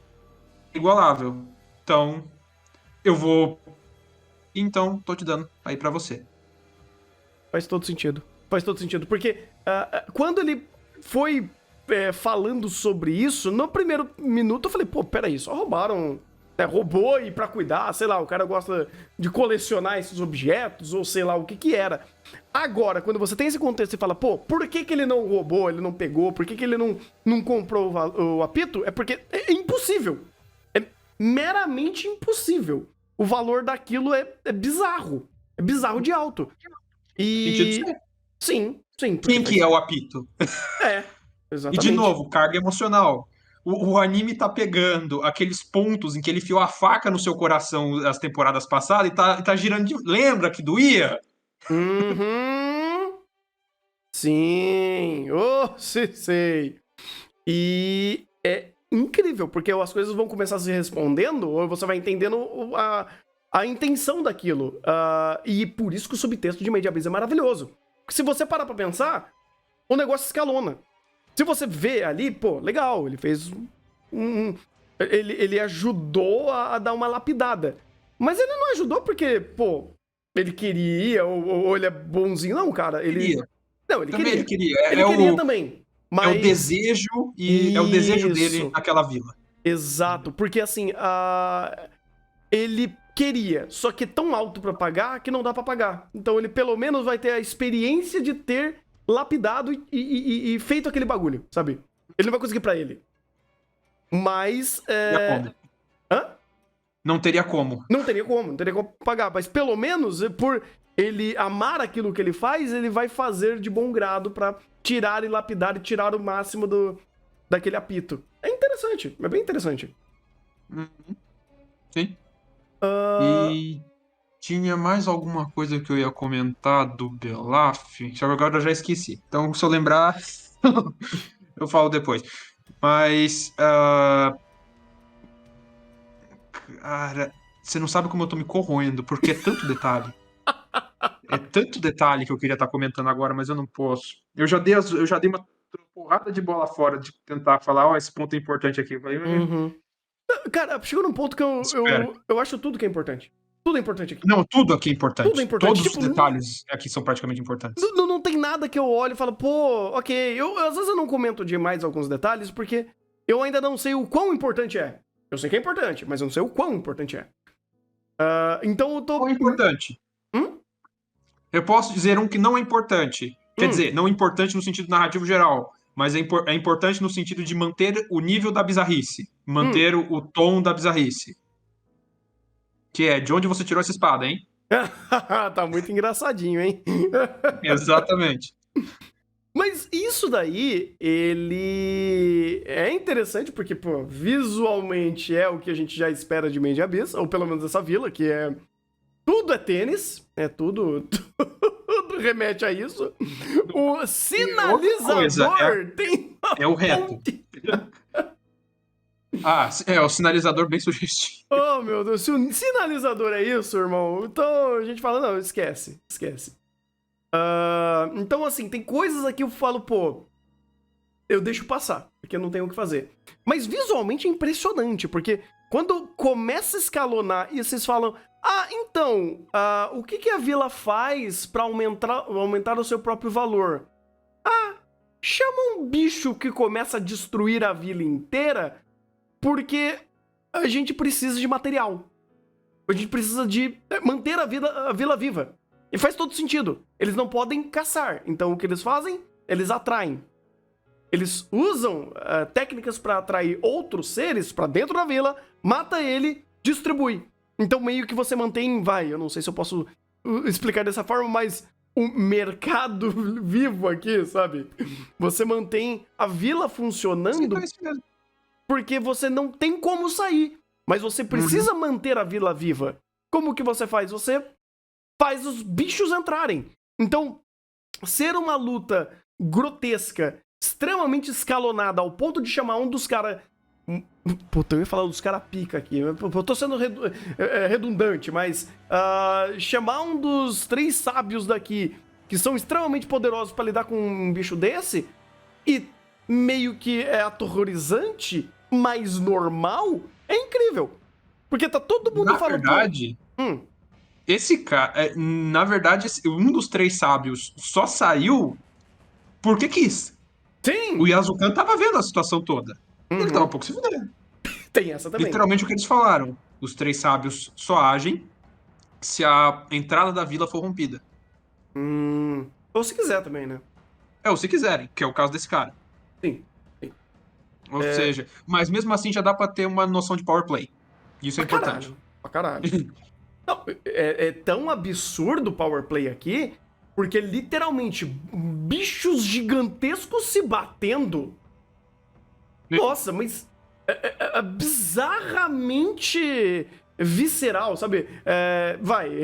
igualável. Então, eu vou. Então, tô te dando aí para você. Faz todo sentido. Faz todo sentido. Porque quando ele foi falando sobre isso, no primeiro minuto eu falei, pô, peraí, só roubaram. Roubou e pra cuidar, sei lá, o cara gosta de colecionar esses objetos, ou sei lá o que que era. Agora, quando você tem esse contexto e fala, pô, por que que ele não roubou, ele não pegou, por que que ele não comprou o apito? É porque é impossível. É meramente impossível. O valor daquilo é bizarro. É bizarro de alto. Sentido E. certo. Sim, sim, porque Quem que faz. é o apito? É, E de exatamente. novo, carga emocional. O anime tá pegando aqueles pontos em que ele enfiou a faca no seu coração as temporadas passadas e tá girando de. Lembra que doía? Uhum. Sim. Oh, sei. E é incrível, porque as coisas vão começar se respondendo, ou você vai entendendo a intenção daquilo. E por isso que o subtexto de Made in Abyss é maravilhoso. Porque se você parar pra pensar, o negócio escalona. Se você vê ali, pô, legal, ele fez ele ajudou a dar uma lapidada. Mas ele não ajudou porque, pô, ele queria, ou ele é bonzinho. Não, cara, ele. Queria. Não, ele Também ele queria. queria. Ele queria também. É o Mas. desejo e é o desejo dele Isso. naquela vila. Exato. Porque assim, ele queria, só que é tão alto pra pagar que não dá pra pagar. Então ele pelo menos vai ter a experiência de ter lapidado e feito aquele bagulho, sabe? Ele não vai conseguir pra ele. Mas. Teria como. Hã? Não teria como. Não teria como pagar. Mas pelo menos, por ele amar aquilo que ele faz, ele vai fazer de bom grado pra tirar e lapidar e tirar o máximo daquele apito. É interessante, é bem interessante. Sim. Ah, E tinha mais alguma coisa que eu ia comentar do Belaf, só que agora eu já esqueci. Então, se eu lembrar, eu falo depois. Mas, cara, você não sabe como eu tô me corroendo, porque é tanto detalhe. É tanto detalhe que eu queria estar comentando agora, mas eu não posso. Eu já dei uma porrada de bola fora de tentar falar, ó, esse ponto é importante aqui. Eu falei, uhum. Cara, chegou num ponto que espera. eu acho tudo que é importante. Tudo é importante aqui. Não, tudo aqui é Tudo é importante. importante. Todos os Tipo, detalhes aqui são praticamente importantes. não tem nada que eu olhe e falo, pô, ok. Às vezes eu não comento demais alguns detalhes porque eu ainda não sei o quão importante é. Eu sei que é importante, mas eu não sei o quão importante é. Então eu Não tô. é importante. Hum? Eu posso dizer um que não é importante. Quer Hum. dizer, não é importante no sentido narrativo geral, mas é importante no sentido de manter o nível da bizarrice, Hum. manter o tom da bizarrice. Que é de onde você tirou essa espada, hein? Tá muito engraçadinho, hein? Exatamente. Mas isso daí, ele é interessante porque, pô, visualmente é o que a gente já espera de Made in Abyss, ou pelo menos essa vila, que é... Tudo é tênis, tudo remete a isso. O E outra coisa, sinalizador tem uma é o reto. ponte... É o sinalizador bem sugestivo. Oh, meu Deus, se o sinalizador é isso, irmão, então a gente fala, não, esquece. Então, assim, tem coisas aqui que eu falo, pô, eu deixo passar, porque eu não tenho o que fazer. Mas visualmente é impressionante, porque quando começa a escalonar e vocês falam, então, o que a vila faz pra aumentar o seu próprio valor? Chama um bicho que começa a destruir a vila inteira, porque a gente precisa de material. A gente precisa de manter a vila viva. E faz todo sentido. Eles não podem caçar. Então o que eles fazem? Eles atraem. Eles usam técnicas para atrair outros seres para dentro da vila, mata ele, distribui. Então meio que você mantém, eu não sei se eu posso explicar dessa forma, mas o mercado vivo aqui, sabe? Você mantém a vila funcionando Sim, é isso mesmo. porque você não tem como sair. Mas você precisa manter a vila viva. Como que você faz? Você faz os bichos entrarem. Então, ser uma luta grotesca, extremamente escalonada, ao ponto de chamar um dos caras Puta, eu ia falar dos caras pica aqui. Eu tô sendo redundante, mas chamar um dos 3 sábios daqui, que são extremamente poderosos pra lidar com um bicho desse, e meio que é aterrorizante, mas normal, é incrível. Porque tá todo mundo Na falando... verdade, esse cara, na verdade, um dos 3 sábios só saiu porque quis. O Sim! Yasukan tava vendo a situação toda. Ele tava um Uhum. pouco se fudendo. Tem essa também. Literalmente o que eles falaram. Os 3 sábios só agem se a entrada da vila for rompida. Ou se quiser também, né? Ou se quiserem, que é o caso desse cara. Sim. Ou seja, mas mesmo assim já dá pra ter uma noção de power play. Isso é Pra importante. caralho. Pra caralho. Não, é tão absurdo o power play aqui, porque literalmente bichos gigantescos se batendo. Nossa, mas é bizarramente visceral, sabe?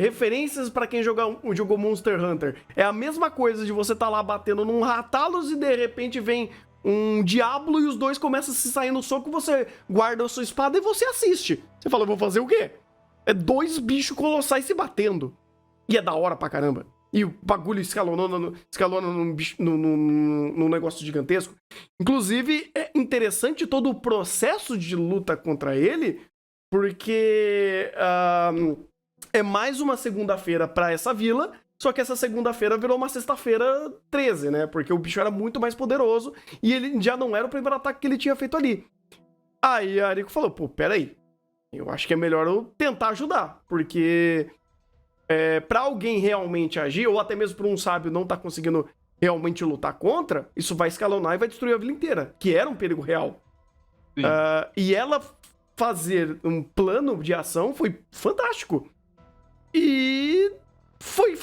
Referências pra quem jogou Monster Hunter. É a mesma coisa de você tá lá batendo num Rathalos e de repente vem um Diablo e os dois começam a se sair no soco, você guarda a sua espada e você assiste. Você fala, vou fazer o quê? É 2 bichos colossais se batendo. E é da hora pra caramba. E o bagulho escalona num negócio gigantesco. Inclusive, é interessante todo o processo de luta contra ele, porque é mais uma segunda-feira pra essa vila, só que essa segunda-feira virou uma sexta-feira 13, né? Porque o bicho era muito mais poderoso e ele já não era o primeiro ataque que ele tinha feito ali. Aí a Ariko falou, pô, peraí. Eu acho que é melhor eu tentar ajudar, porque pra alguém realmente agir, ou até mesmo pra um sábio não tá conseguindo realmente lutar contra, isso vai escalonar e vai destruir a vila inteira, que era um perigo real. E ela fazer um plano de ação foi fantástico. E foi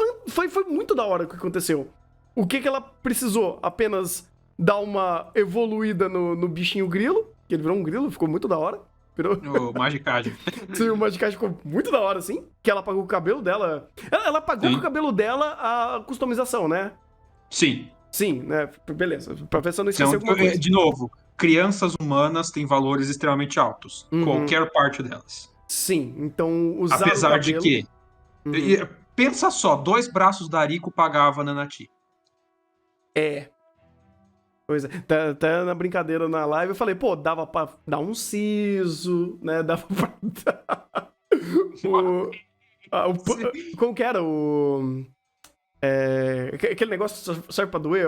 muito da hora o que aconteceu. O que ela precisou? Apenas dar uma evoluída no bichinho grilo, que ele virou um grilo, ficou muito da hora. O Magicard. Sim, o Magicard ficou muito da hora, assim. Que ela pagou o cabelo dela. Ela pagou com o cabelo dela a customização, né? Sim. Sim, né? Beleza. Pra ver se eu não esqueci alguma coisa. De novo, crianças humanas têm valores extremamente altos. Qualquer parte delas. Sim, então usar Apesar o cabelo... de que... Pensa só, 2 braços da Ariko pagava a Nanati. Pois é, até na brincadeira na live eu falei, pô, dava pra dar um siso, né? Dava pra dar... Como que era? Aquele negócio serve pra doer?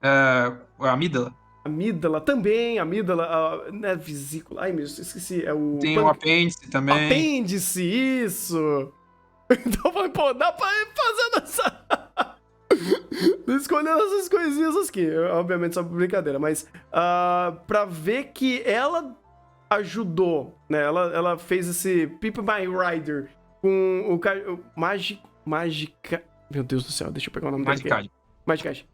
A amígdala. Amígdala também, amígdala, né, vesícula. Ai, meu Deus, esqueci. Tem o apêndice também. Apêndice, isso! Então eu falei, pô, dá pra ir fazendo essa... escolhendo essas coisinhas aqui. Obviamente, só brincadeira, mas pra ver que ela ajudou, né? Ela fez esse Pip My Rider com o Magica... Meu Deus do céu, deixa eu pegar o nome dele. Magicard.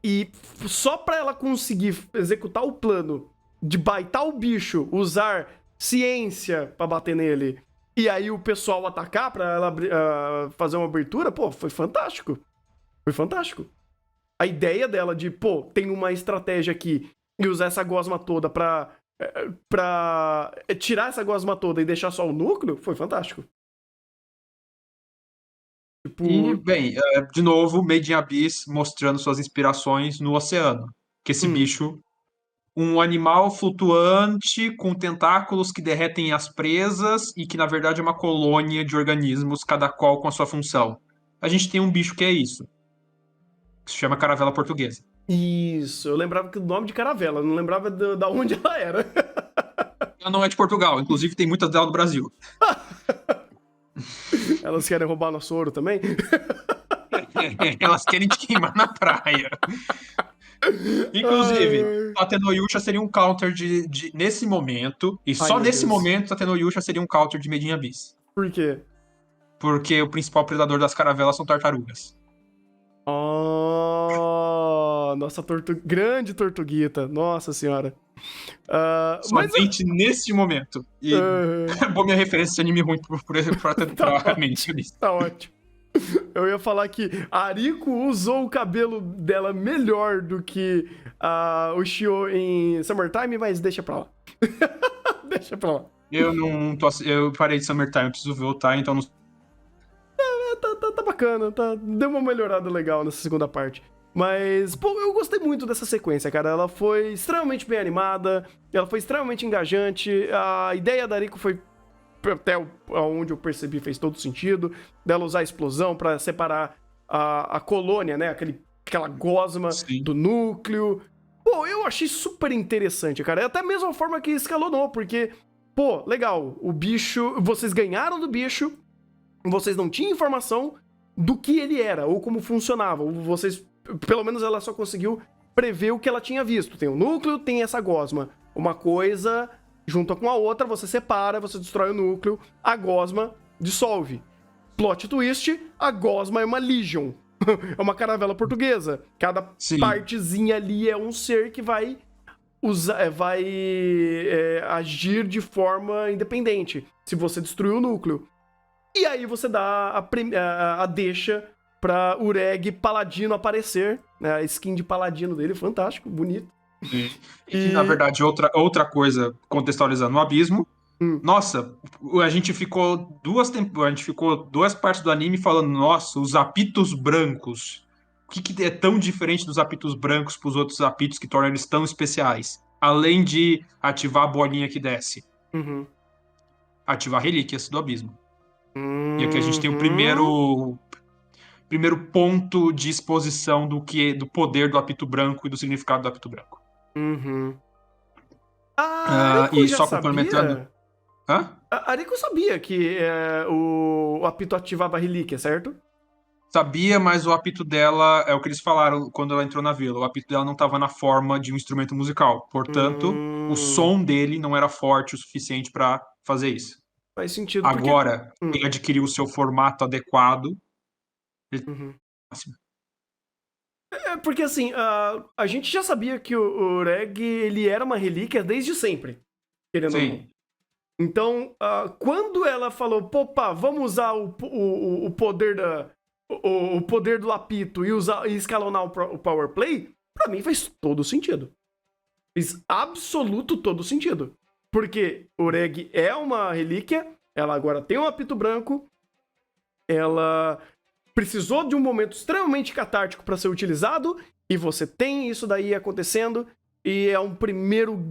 E só pra ela conseguir executar o plano de baitar o bicho, usar ciência pra bater nele, e aí o pessoal atacar pra ela fazer uma abertura, pô, foi fantástico. Foi fantástico. A ideia dela de, pô, tem uma estratégia aqui e usar essa gosma toda pra tirar essa gosma toda e deixar só o núcleo, foi fantástico. Tipo... E, bem, de novo, Made in Abyss mostrando suas inspirações no oceano. Que esse bicho, um animal flutuante com tentáculos que derretem as presas e que, na verdade, é uma colônia de organismos, cada qual com a sua função. A gente tem um bicho que é isso. Que se chama caravela portuguesa. Isso, eu lembrava que o nome de caravela, não lembrava da onde ela era. Ela não é de Portugal, inclusive tem muitas dela no Brasil. Elas querem roubar nosso ouro também? Elas querem te queimar na praia. Inclusive, a Tenoyusha seria um counter nesse momento, e só nesse momento a Tenoyusha seria um counter de Made in Abyss. Por quê? Porque o principal predador das caravelas são tartarugas. Nossa grande tortuguita, nossa senhora. Somente nesse momento. E boa minha referência de anime ruim pra tentar a mente nisso. Tá ótimo. Eu ia falar que a Ariko usou o cabelo dela melhor do que o Shio em Summertime, mas deixa pra lá. Deixa pra lá. Eu não tô, eu parei de Summertime, eu preciso voltar, então não. Tá bacana, deu uma melhorada legal nessa segunda parte. Mas, pô, eu gostei muito dessa sequência, cara. Ela foi extremamente bem animada, ela foi extremamente engajante. A ideia da Ariko foi, até onde eu percebi, fez todo sentido. Dela usar a explosão pra separar a colônia, né? Aquela gosma Sim. do núcleo. Pô, eu achei super interessante, cara. É até a mesma forma que escalonou, porque, pô, legal, o bicho. Vocês ganharam do bicho, vocês não tinham informação do que ele era ou como funcionava. Vocês, pelo menos ela só conseguiu prever o que ela tinha visto. Tem o núcleo, tem essa gosma. Uma coisa junta com a outra, você separa, você destrói o núcleo, a gosma dissolve. Plot twist, a gosma é uma legion. É uma caravela portuguesa. Cada Sim. partezinha ali é um ser que vai agir de forma independente se você destruir o núcleo. E aí você dá a deixa pra Ureg Paladino aparecer, né? A skin de Paladino dele, fantástico, bonito. E, na verdade, outra coisa, contextualizando o Abismo, nossa, a gente ficou duas partes do anime falando, nossa, os apitos brancos. O que é tão diferente dos apitos brancos pros outros apitos que tornam eles tão especiais? Além de ativar a bolinha que desce. Uhum. Ativar relíquias do Abismo. E aqui a gente tem o Uhum. primeiro ponto de exposição do poder do apito branco e do significado do apito branco. Uhum. A Ariko E já só complementando. sabia? Hã? A Ariko sabia que o apito ativava a relíquia, certo? Sabia, mas o apito dela é o que eles falaram quando ela entrou na vila. O apito dela não estava na forma de um instrumento musical. Portanto, o som dele não era forte o suficiente para fazer isso. Faz sentido, porque... Agora, ele adquiriu o seu formato adequado. Uhum. Porque assim, a gente já sabia que o Reg, ele era uma relíquia desde sempre, querendo ou não. Sim, Então, quando ela falou, pá, vamos usar o poder o poder do apito e escalonar o power play, pra mim faz todo sentido. Fez absoluto todo sentido. Porque o Reg é uma relíquia, ela agora tem um apito branco, ela precisou de um momento extremamente catártico para ser utilizado, e você tem isso daí acontecendo, e é um primeiro,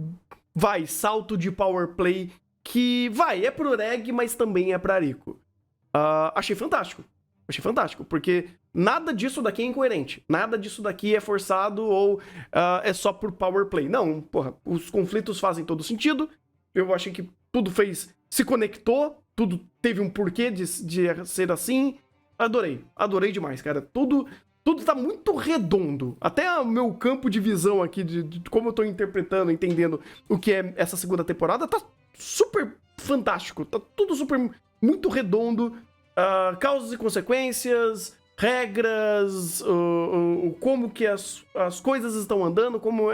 salto de power play que, é pro Reg, mas também é pra Ariko. Achei fantástico. Achei fantástico, porque nada disso daqui é incoerente. Nada disso daqui é forçado ou é só por power play. Não, porra, os conflitos fazem todo sentido. Eu achei que tudo se conectou, tudo teve um porquê de ser assim. Adorei demais, cara. Tudo tá muito redondo. Até o meu campo de visão aqui, de como eu tô interpretando, entendendo o que é essa segunda temporada, tá super fantástico. Tá tudo muito redondo. Causas e consequências, regras, como que as coisas estão andando, como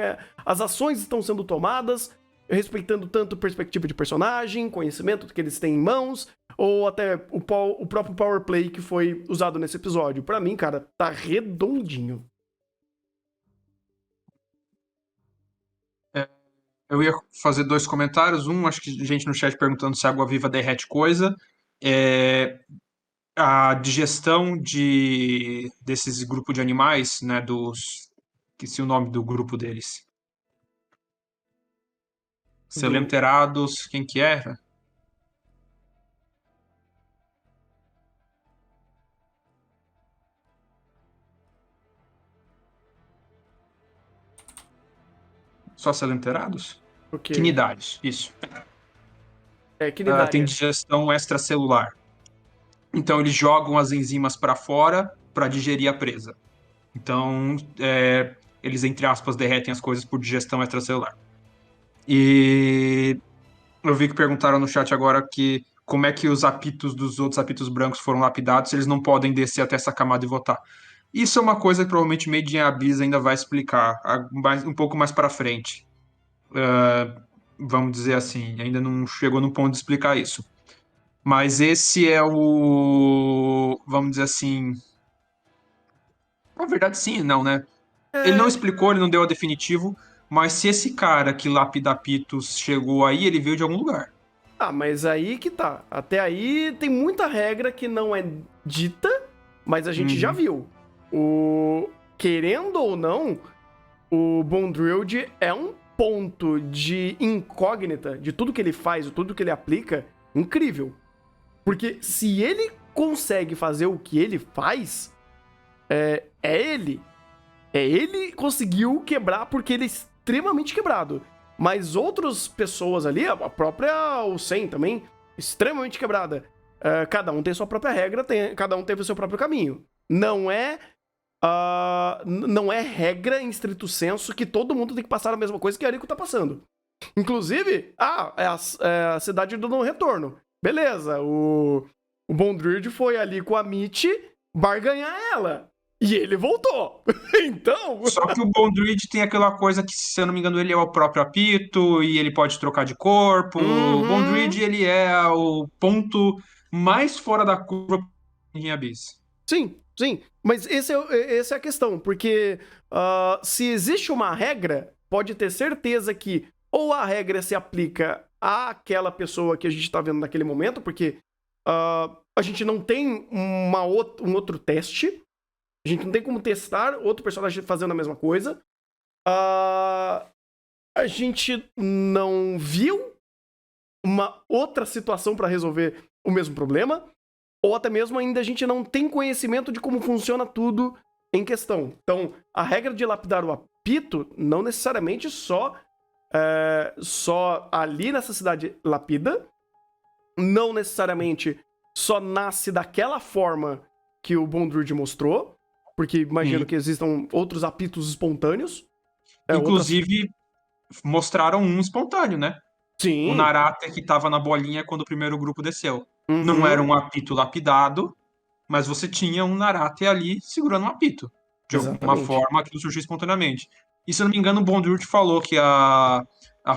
as ações estão sendo tomadas, respeitando tanto perspectiva de personagem, conhecimento que eles têm em mãos, ou até o próprio power play que foi usado nesse episódio. Pra mim, cara, tá redondinho. eu ia fazer dois comentários. Um, acho que gente no chat perguntando se a água-viva derrete coisa. A digestão desses grupos de animais, né, esqueci o nome do grupo deles. Selenterados, quem que era? Só selenterados? O quê? Quinidários, isso. Tem Quinidária. digestão extracelular. Então eles jogam as enzimas para fora para digerir a presa. Então eles, entre aspas, derretem as coisas por digestão extracelular. E eu vi que perguntaram no chat agora que como é que os apitos dos outros apitos brancos foram lapidados se eles não podem descer até essa camada e votar. Isso é uma coisa que provavelmente Made in Abyss ainda vai explicar um pouco mais para frente. Vamos dizer assim, ainda não chegou no ponto de explicar isso. Mas esse é vamos dizer assim, Na verdade, sim e não, né? Ele não É... explicou, ele não deu a definitivo, mas se esse cara que lapida pitos chegou aí, ele veio de algum lugar. Ah, mas aí que tá. Até aí tem muita regra que não é dita, mas a gente já Uhum. viu. O... Querendo ou não, o Bondrewd é um ponto de incógnita de tudo que ele faz, de tudo que ele aplica, incrível. Porque se ele consegue fazer o que ele faz, é ele. É ele conseguiu quebrar porque ele é extremamente quebrado. Mas outras pessoas ali, a própria Usain também, extremamente quebrada. Cada um tem sua própria regra, cada um teve o seu próprio caminho. Não é regra em estrito senso que todo mundo tem que passar a mesma coisa que a Ariko tá passando. Inclusive, é a cidade do não retorno. Beleza, o Bondrewd foi ali com a Mitch barganhar ela. E ele voltou. Então. Só que o Bondreed tem aquela coisa que, se eu não me engano, ele é o próprio apito e ele pode trocar de corpo. O Uhum. Bondreed, ele é o ponto mais fora da curva em Abyss. Sim, sim. Mas essa é a questão, porque se existe uma regra, pode ter certeza que ou a regra se aplica àquela pessoa que a gente tá vendo naquele momento, porque a gente não tem um outro teste, a gente não tem como testar outro personagem fazendo a mesma coisa. A gente não viu uma outra situação para resolver o mesmo problema, ou até mesmo ainda a gente não tem conhecimento de como funciona tudo em questão. Então, a regra de lapidar o apito não necessariamente só ali nessa cidade lapida, não necessariamente só nasce daquela forma que o Bondrewd mostrou, porque imagino que existam outros apitos espontâneos. Inclusive, mostraram um espontâneo, né? O Sim. Narate que tava na bolinha quando o primeiro grupo desceu. Não era Uhum. um apito lapidado, mas você tinha um Narate ali segurando um apito. De alguma Exatamente. forma, aquilo surgiu espontaneamente. E se eu não me engano, o Bondurant falou que a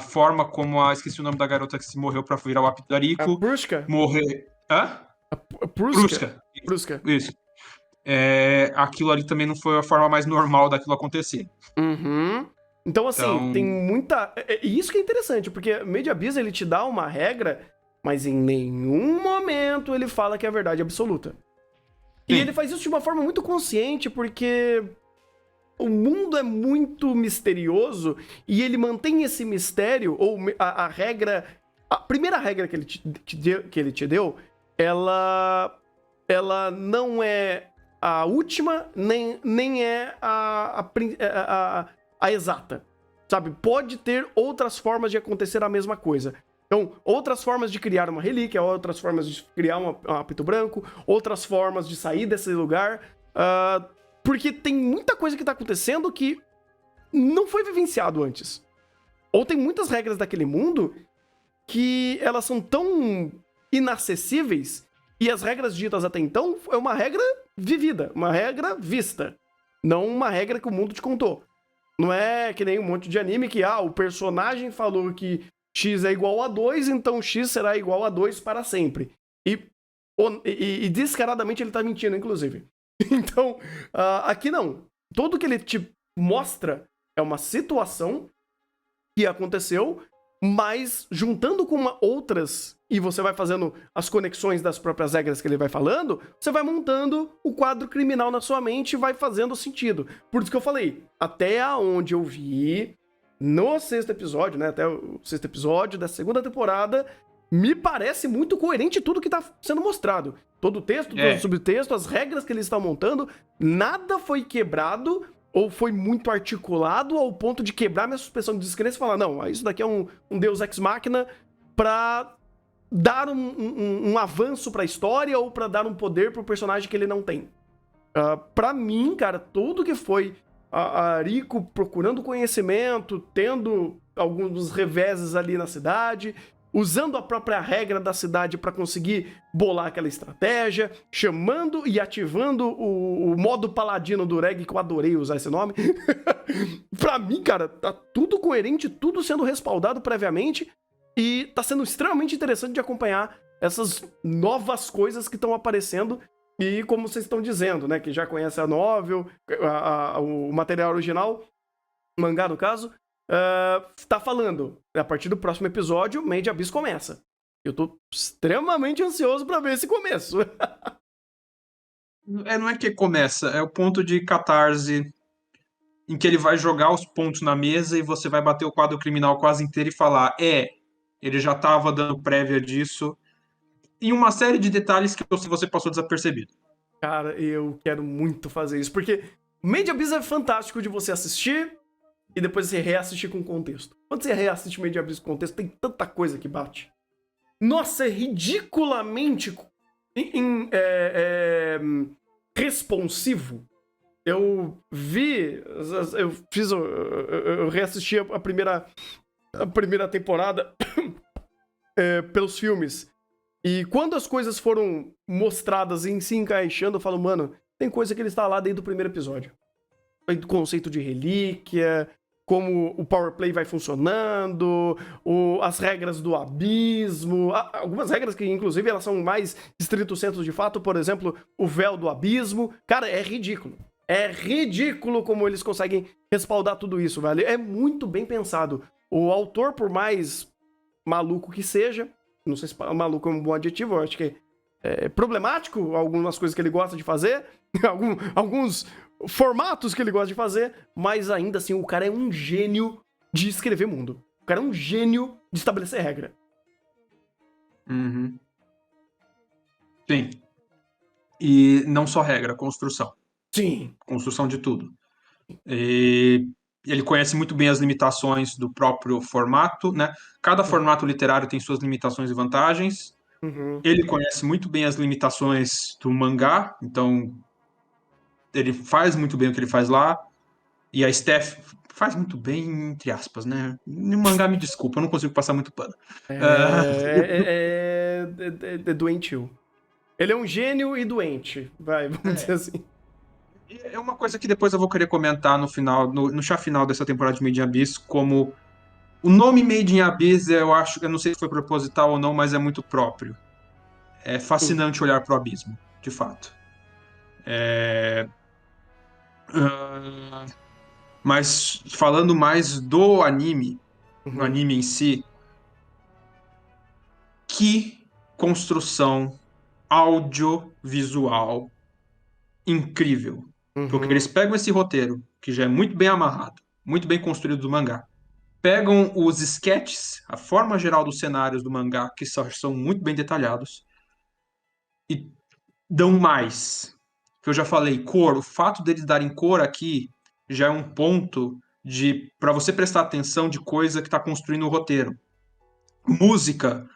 forma como esqueci o nome da garota que se morreu pra virar o apito da A Rico, Prushka. morrer. Hã? A Prushka. Pruska. Prushka. Isso. Aquilo ali também não foi a forma mais normal daquilo acontecer. Uhum. Então, assim, Então, tem muita. E isso que é interessante, porque Made Abyss ele te dá uma regra, mas em nenhum momento ele fala que é a verdade absoluta. E ele sim. faz isso de uma forma muito consciente, porque o mundo é muito misterioso e ele mantém esse mistério, ou a regra. A primeira regra que ele te deu, ela não é a última, nem é a exata. Sabe? Pode ter outras formas de acontecer a mesma coisa. Então, outras formas de criar uma relíquia, outras formas de criar um apito branco, outras formas de sair desse lugar. Porque tem muita coisa que tá acontecendo que não foi vivenciado antes. Ou tem muitas regras daquele mundo que elas são tão inacessíveis e as regras ditas até então é uma regra vivida, uma regra vista, não uma regra que o mundo te contou. Não é que nem um monte de anime que, o personagem falou que X é igual a 2, então X será igual a 2 para sempre. E descaradamente ele tá mentindo, inclusive. Então, aqui não. Tudo que ele te mostra é uma situação que aconteceu, mas juntando com outras, e você vai fazendo as conexões das próprias regras que ele vai falando, você vai montando o quadro criminal na sua mente e vai fazendo sentido. Por isso que eu falei, até onde eu vi no sexto episódio, né, até o sexto episódio da segunda temporada, me parece muito coerente tudo que tá sendo mostrado. Todo o texto, todo o subtexto, as regras que eles estão montando, nada foi quebrado ou foi muito articulado ao ponto de quebrar minha suspensão de descrença e falar, não, isso daqui é um Deus Ex Machina pra dar um avanço pra história ou pra dar um poder pro personagem que ele não tem. Pra mim, cara, tudo que foi a Rico procurando conhecimento, tendo alguns reveses ali na cidade, usando a própria regra da cidade para conseguir bolar aquela estratégia, chamando e ativando o modo paladino do Reg, que eu adorei usar esse nome. Pra mim, cara, tá tudo coerente, tudo sendo respaldado previamente e tá sendo extremamente interessante de acompanhar essas novas coisas que estão aparecendo E como vocês estão dizendo, né, que já conhece a novel, o material original, o mangá no caso, tá falando, a partir do próximo episódio, Made Abyss começa. Eu tô extremamente ansioso pra ver esse começo. Não é que começa, é o ponto de catarse em que ele vai jogar os pontos na mesa e você vai bater o quadro criminal quase inteiro e falar, ele já estava dando prévia disso, e uma série de detalhes que você passou desapercebido. Cara, eu quero muito fazer isso, porque Made Abyss é fantástico de você assistir e depois você reassistir com contexto. Quando você reassiste Made Abyss com contexto, tem tanta coisa que bate. Nossa, é ridiculamente responsivo. Eu reassisti a primeira temporada pelos filmes. E quando as coisas foram mostradas e se encaixando, eu falo, mano, tem coisa que ele está lá desde o primeiro episódio. O conceito de relíquia, como o power play vai funcionando, as regras do abismo, algumas regras que, inclusive, elas são mais estrito senso de fato, por exemplo, o véu do abismo. Cara, é ridículo. É ridículo como eles conseguem respaldar tudo isso, velho. É muito bem pensado. O autor, por mais maluco que seja, não sei se maluco é um bom adjetivo, eu acho que é problemático algumas coisas que ele gosta de fazer, alguns formatos que ele gosta de fazer, mas ainda assim o cara é um gênio de escrever mundo. O cara é um gênio de estabelecer regra. Uhum. Sim. E não só regra, construção. Sim. Construção de tudo. E ele conhece muito bem as limitações do próprio formato, né? Cada formato literário tem suas limitações e vantagens. Uhum. Ele conhece muito bem as limitações do mangá, então ele faz muito bem o que ele faz lá. E a Steph faz muito bem, entre aspas, né? No mangá, me desculpa, eu não consigo passar muito pano. É doentio. Ele é um gênio e doente, vamos dizer assim. É uma coisa que depois eu vou querer comentar no final, no chá final dessa temporada de Made in Abyss, como o nome Made in Abyss, eu não sei se foi proposital ou não, mas é muito próprio. É fascinante olhar para o abismo, de fato. Mas falando mais do anime, no Uhum. anime em si, que construção audiovisual incrível. Porque eles Uhum. pegam esse roteiro, que já é muito bem amarrado, muito bem construído do mangá, pegam os sketches, a forma geral dos cenários do mangá, que são muito bem detalhados, e dão mais. Que eu já falei, cor, o fato deles darem cor aqui já é um ponto de para você prestar atenção de coisa que está construindo o roteiro. Música,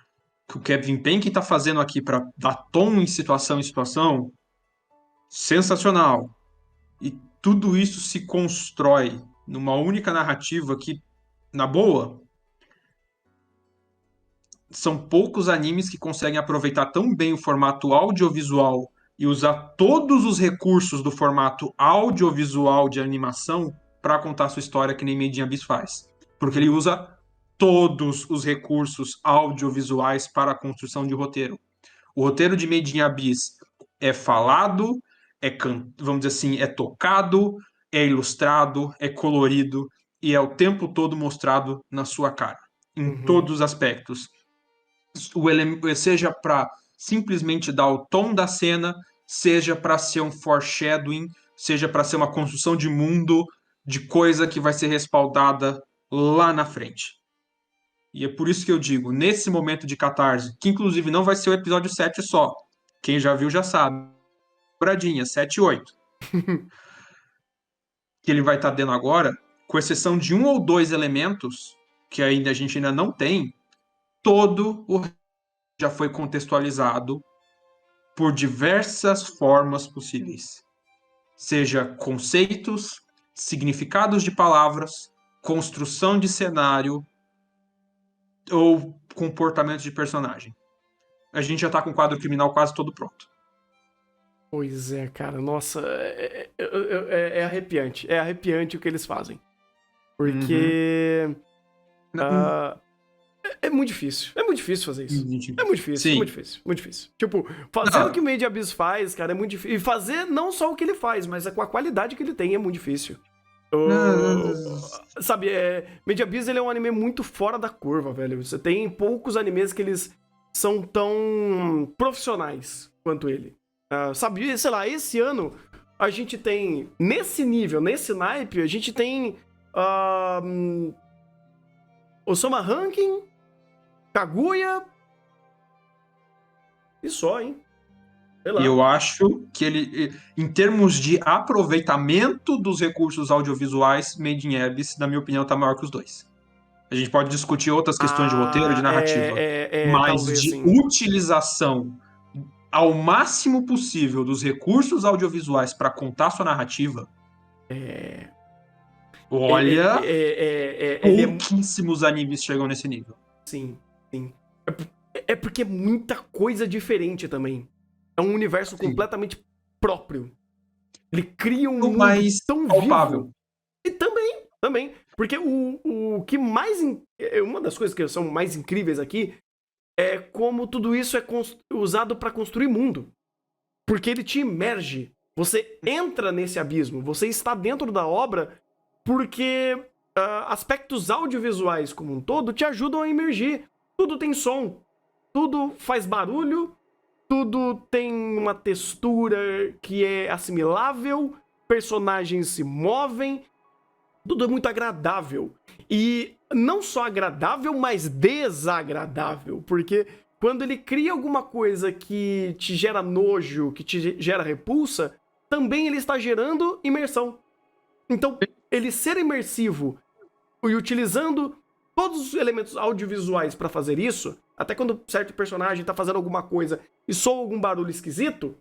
que o Kevin Penke está fazendo aqui para dar tom em situação, sensacional. E tudo isso se constrói numa única narrativa que, na boa, são poucos animes que conseguem aproveitar tão bem o formato audiovisual e usar todos os recursos do formato audiovisual de animação para contar sua história que nem Made in Abyss faz. Porque ele Uhum. usa todos os recursos audiovisuais para a construção de roteiro. O roteiro de Made in Abyss é falado, vamos dizer assim, é tocado, é ilustrado, é colorido e é o tempo todo mostrado na sua cara, em Uhum. todos os aspectos. Seja para simplesmente dar o tom da cena, seja para ser um foreshadowing, seja para ser uma construção de mundo, de coisa que vai ser respaldada lá na frente. E é por isso que eu digo, nesse momento de catarse, que inclusive não vai ser o episódio 7 só. Quem já viu já sabe. Dobradinha, 7 e 8. Que ele vai estar dando agora, com exceção de um ou dois elementos que a gente ainda não tem, todo o já foi contextualizado por diversas formas possíveis. Seja conceitos, significados de palavras, construção de cenário ou comportamento de personagem. A gente já tá com o quadro criminal quase todo pronto. Pois é, cara, nossa, é arrepiante. É arrepiante o que eles fazem. Uhum. Porque É muito difícil. É muito difícil fazer isso. É muito difícil, Sim. muito difícil, muito difícil. Tipo, fazer o que o Made Abyss faz, cara, é muito difícil. E fazer não só o que ele faz, mas com a qualidade que ele tem é muito difícil. Sabe, Made Abyss ele é um anime muito fora da curva, velho. Você tem poucos animes que eles são tão profissionais quanto ele. Sabe, sei lá, esse ano a gente tem, nesse nível, nesse naipe, a gente tem Osama Rankin, Kaguya e só, hein? Sei lá. Eu acho que ele, em termos de aproveitamento dos recursos audiovisuais, Made in Abyss, na minha opinião, tá maior que os dois. A gente pode discutir outras questões de roteiro, de narrativa, mas talvez, de sim. utilização ao máximo possível dos recursos audiovisuais para contar sua narrativa. Olha, pouquíssimos animes chegam nesse nível. Sim, sim. É porque é muita coisa diferente também. É um universo completamente próprio. Ele cria um mundo mais tão palpável. vivo. E também. Porque o que mais... Uma das coisas que são mais incríveis aqui é como tudo isso é usado para construir mundo. Porque ele te imerge. Você entra nesse abismo. Você está dentro da obra porque aspectos audiovisuais como um todo te ajudam a imergir. Tudo tem som. Tudo faz barulho. Tudo tem uma textura que é assimilável. Personagens se movem. Tudo é muito agradável. E não só agradável, mas desagradável. Porque quando ele cria alguma coisa que te gera nojo, que te gera repulsa, também ele está gerando imersão. Então, ele ser imersivo e utilizando todos os elementos audiovisuais para fazer isso, até quando certo personagem tá fazendo alguma coisa e soa algum barulho esquisito,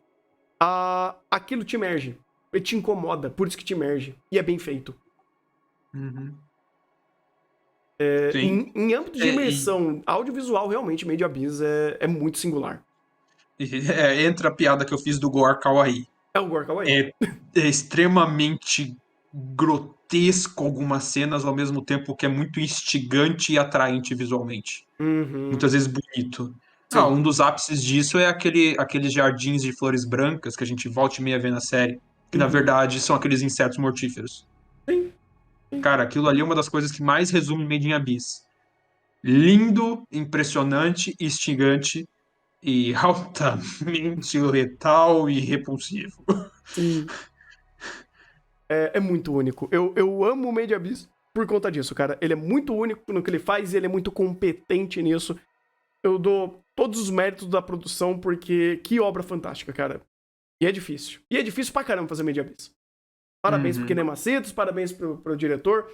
aquilo te imerge. Ele te incomoda, por isso que te imerge. E é bem feito. Uhum. Em âmbito de imersão audiovisual, realmente, Made Abyss é muito singular. Entra a piada que eu fiz do Gore Kawaii. É o Gore Kawaii. É extremamente grotesco algumas cenas, ao mesmo tempo que é muito instigante e atraente visualmente. Uhum. Muitas vezes bonito. Um dos ápices disso é aqueles jardins de flores brancas que a gente volta e meia vê na série, que na verdade são aqueles insetos mortíferos. Sim. Cara, aquilo ali é uma das coisas que mais resume Made in Abyss. Lindo, impressionante, instigante e altamente letal e repulsivo. Sim. É muito único. Eu amo o Made Abyss por conta disso, cara. Ele é muito único no que ele faz e ele é muito competente nisso. Eu dou todos os méritos da produção porque que obra fantástica, cara. E é difícil. E é difícil pra caramba fazer Made Abyss. Parabéns pro Kinemacitos, parabéns pro diretor,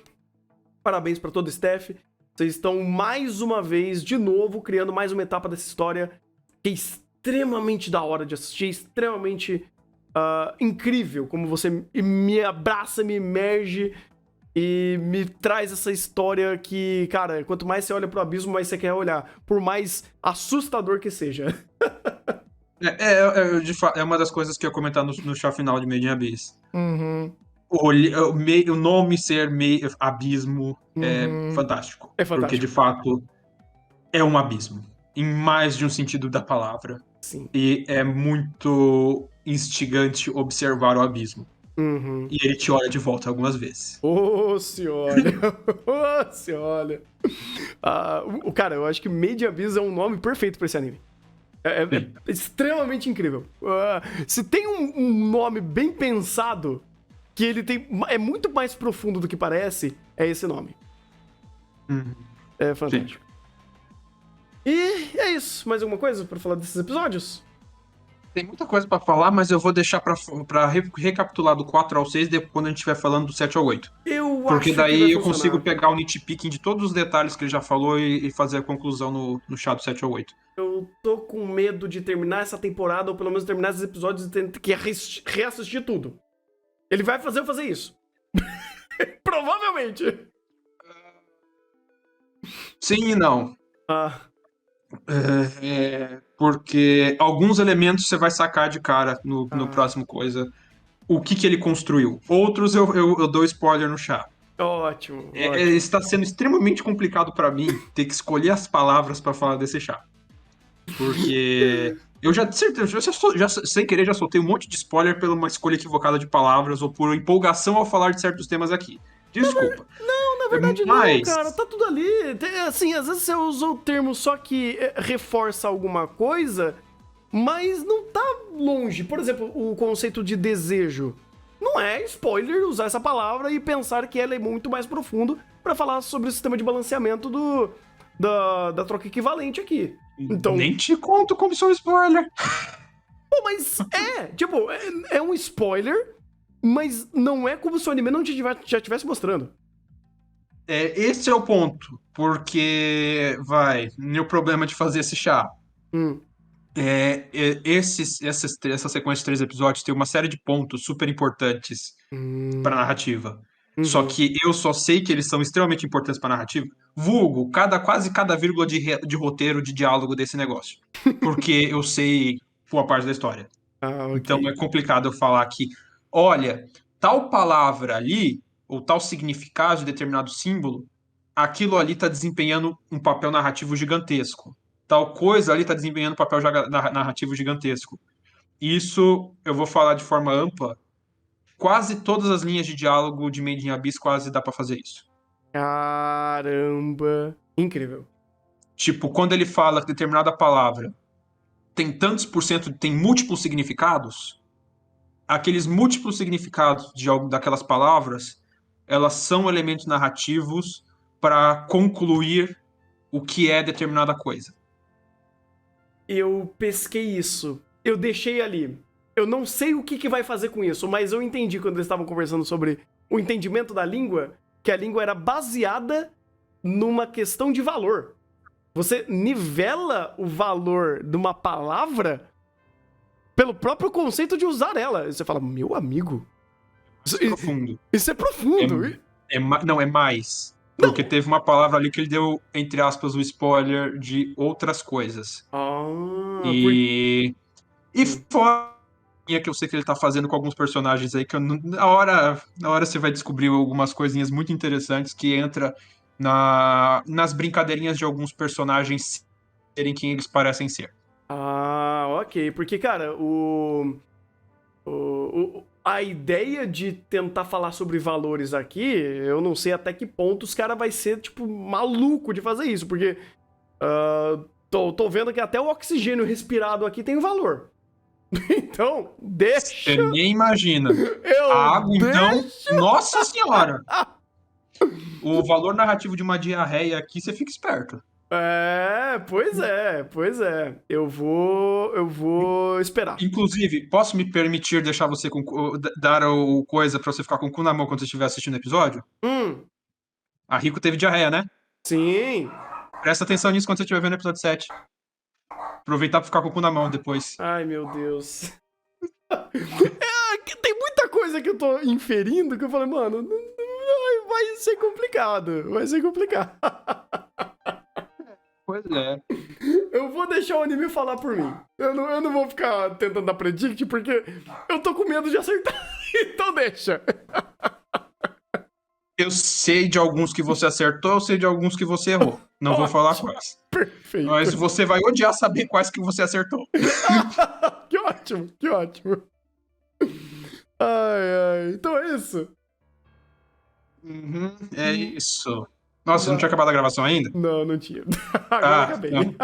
parabéns pra todo o staff. Vocês estão mais uma vez, de novo, criando mais uma etapa dessa história que é extremamente da hora de assistir, extremamente incrível, como você me abraça, me imerge e me traz essa história que, cara, quanto mais você olha pro abismo, mais você quer olhar, por mais assustador que seja. De fato, é uma das coisas que eu ia comentar no chá final de Made in Abyss. Uhum. O nome ser abismo é fantástico. É fantástico. Porque, de fato, é um abismo. Em mais de um sentido da palavra. Sim. E é muito instigante observar o abismo. Uhum. E ele te olha de volta algumas vezes. Se olha. Se olha. Cara, eu acho que Made in Abyss é um nome perfeito pra esse anime. É extremamente incrível. Se tem um nome bem pensado, que ele é muito mais profundo do que parece, é esse nome. É fantástico. Sim. E é isso. Mais alguma coisa pra falar desses episódios? Tem muita coisa pra falar, mas eu vou deixar pra recapitular do 4 ao 6 quando a gente estiver falando do 7 ao 8. Porque daí eu consigo pegar o nitpicking de todos os detalhes que ele já falou e fazer a conclusão no chá do 7 ao 8. Eu tô com medo de terminar essa temporada, ou pelo menos terminar esses episódios e ter que reassistir tudo. Ele vai fazer eu fazer isso. Provavelmente. Sim e não. Porque alguns elementos você vai sacar de cara no próximo coisa. O que ele construiu. Outros eu dou spoiler no chá. Ótimo, ótimo. Está sendo extremamente complicado para mim ter que escolher as palavras para falar desse chá. Porque eu já, de certeza, sem querer, já soltei um monte de spoiler pela uma escolha equivocada de palavras ou por empolgação ao falar de certos temas aqui. Desculpa. Na verdade, não, Mas cara, tá tudo ali. Assim, às vezes você usa o termo só que reforça alguma coisa, mas não tá longe. Por exemplo, o conceito de desejo. Não é spoiler usar essa palavra e pensar que ela é muito mais profundo pra falar sobre o sistema de balanceamento da troca equivalente aqui. Então, nem te conto como sou spoiler. pô, mas tipo, é um spoiler, mas não é como se o anime não já estivesse mostrando. Esse é o ponto. Porque, meu problema de fazer esse chá. Hum. Essa sequência de 3 episódios tem uma série de pontos super importantes para a Hum. narrativa. Só Uhum. que eu só sei que eles são extremamente importantes para a narrativa, vulgo quase cada vírgula de roteiro, de diálogo desse negócio. Porque eu sei boa parte da história. Ah, Então ok. é complicado eu falar que, olha, tal palavra ali, ou tal significado de determinado símbolo, aquilo ali está desempenhando um papel narrativo gigantesco. Tal coisa ali está desempenhando um papel narrativo gigantesco. Isso eu vou falar de forma ampla. Quase todas as linhas de diálogo de Made in Abyss quase dá pra fazer isso. Caramba. Incrível. Tipo, quando ele fala que determinada palavra tem tantos por cento, tem múltiplos significados, aqueles múltiplos significados daquelas palavras, elas são elementos narrativos para concluir o que é determinada coisa. Eu pesquei isso. Eu deixei ali. Eu não sei o que vai fazer com isso, mas eu entendi quando eles estavam conversando sobre o entendimento da língua, que a língua era baseada numa questão de valor. Você nivela o valor de uma palavra pelo próprio conceito de usar ela. E você fala, meu amigo. Isso, Profundo. isso é profundo. Não, é mais. Porque teve uma palavra ali que ele deu, entre aspas, o spoiler de outras coisas. Ah, E fora que eu sei que ele tá fazendo com alguns personagens aí, que na hora você vai descobrir algumas coisinhas muito interessantes que entra nas brincadeirinhas de alguns personagens serem quem eles parecem ser. Ah, ok. Porque, cara, a ideia de tentar falar sobre valores aqui, eu não sei até que ponto os caras vai ser, tipo, maluco de fazer isso. Porque tô vendo que até o oxigênio respirado aqui tem valor. Então, deixa. Você nem imagina. A água, então, deixo. nossa senhora! O valor narrativo de uma diarreia aqui, você fica esperto. Pois é. Eu vou esperar. Inclusive, posso me permitir deixar você dar o coisa pra você ficar com o cu na mão quando você estiver assistindo o episódio? Hum, A Rico teve diarreia, né? sim. Presta atenção nisso quando você estiver vendo o episódio 7. Aproveitar pra ficar com o cu na mão depois. Ai, meu Deus. Tem muita coisa que eu tô inferindo que eu falei, mano, vai ser complicado. Vai ser complicado. Pois é. Eu vou deixar o anime falar por mim. Eu não vou ficar tentando dar predict porque eu tô com medo de acertar. Então deixa. Eu sei de alguns que você acertou, eu sei de alguns que você errou. Não vou falar quais. Perfeito. Mas você vai odiar saber quais que você acertou. Que ótimo, que ótimo. Ai. Então é isso. Uhum, é isso. Nossa, não tinha acabado a gravação ainda? Não tinha. Agora acabei. Não.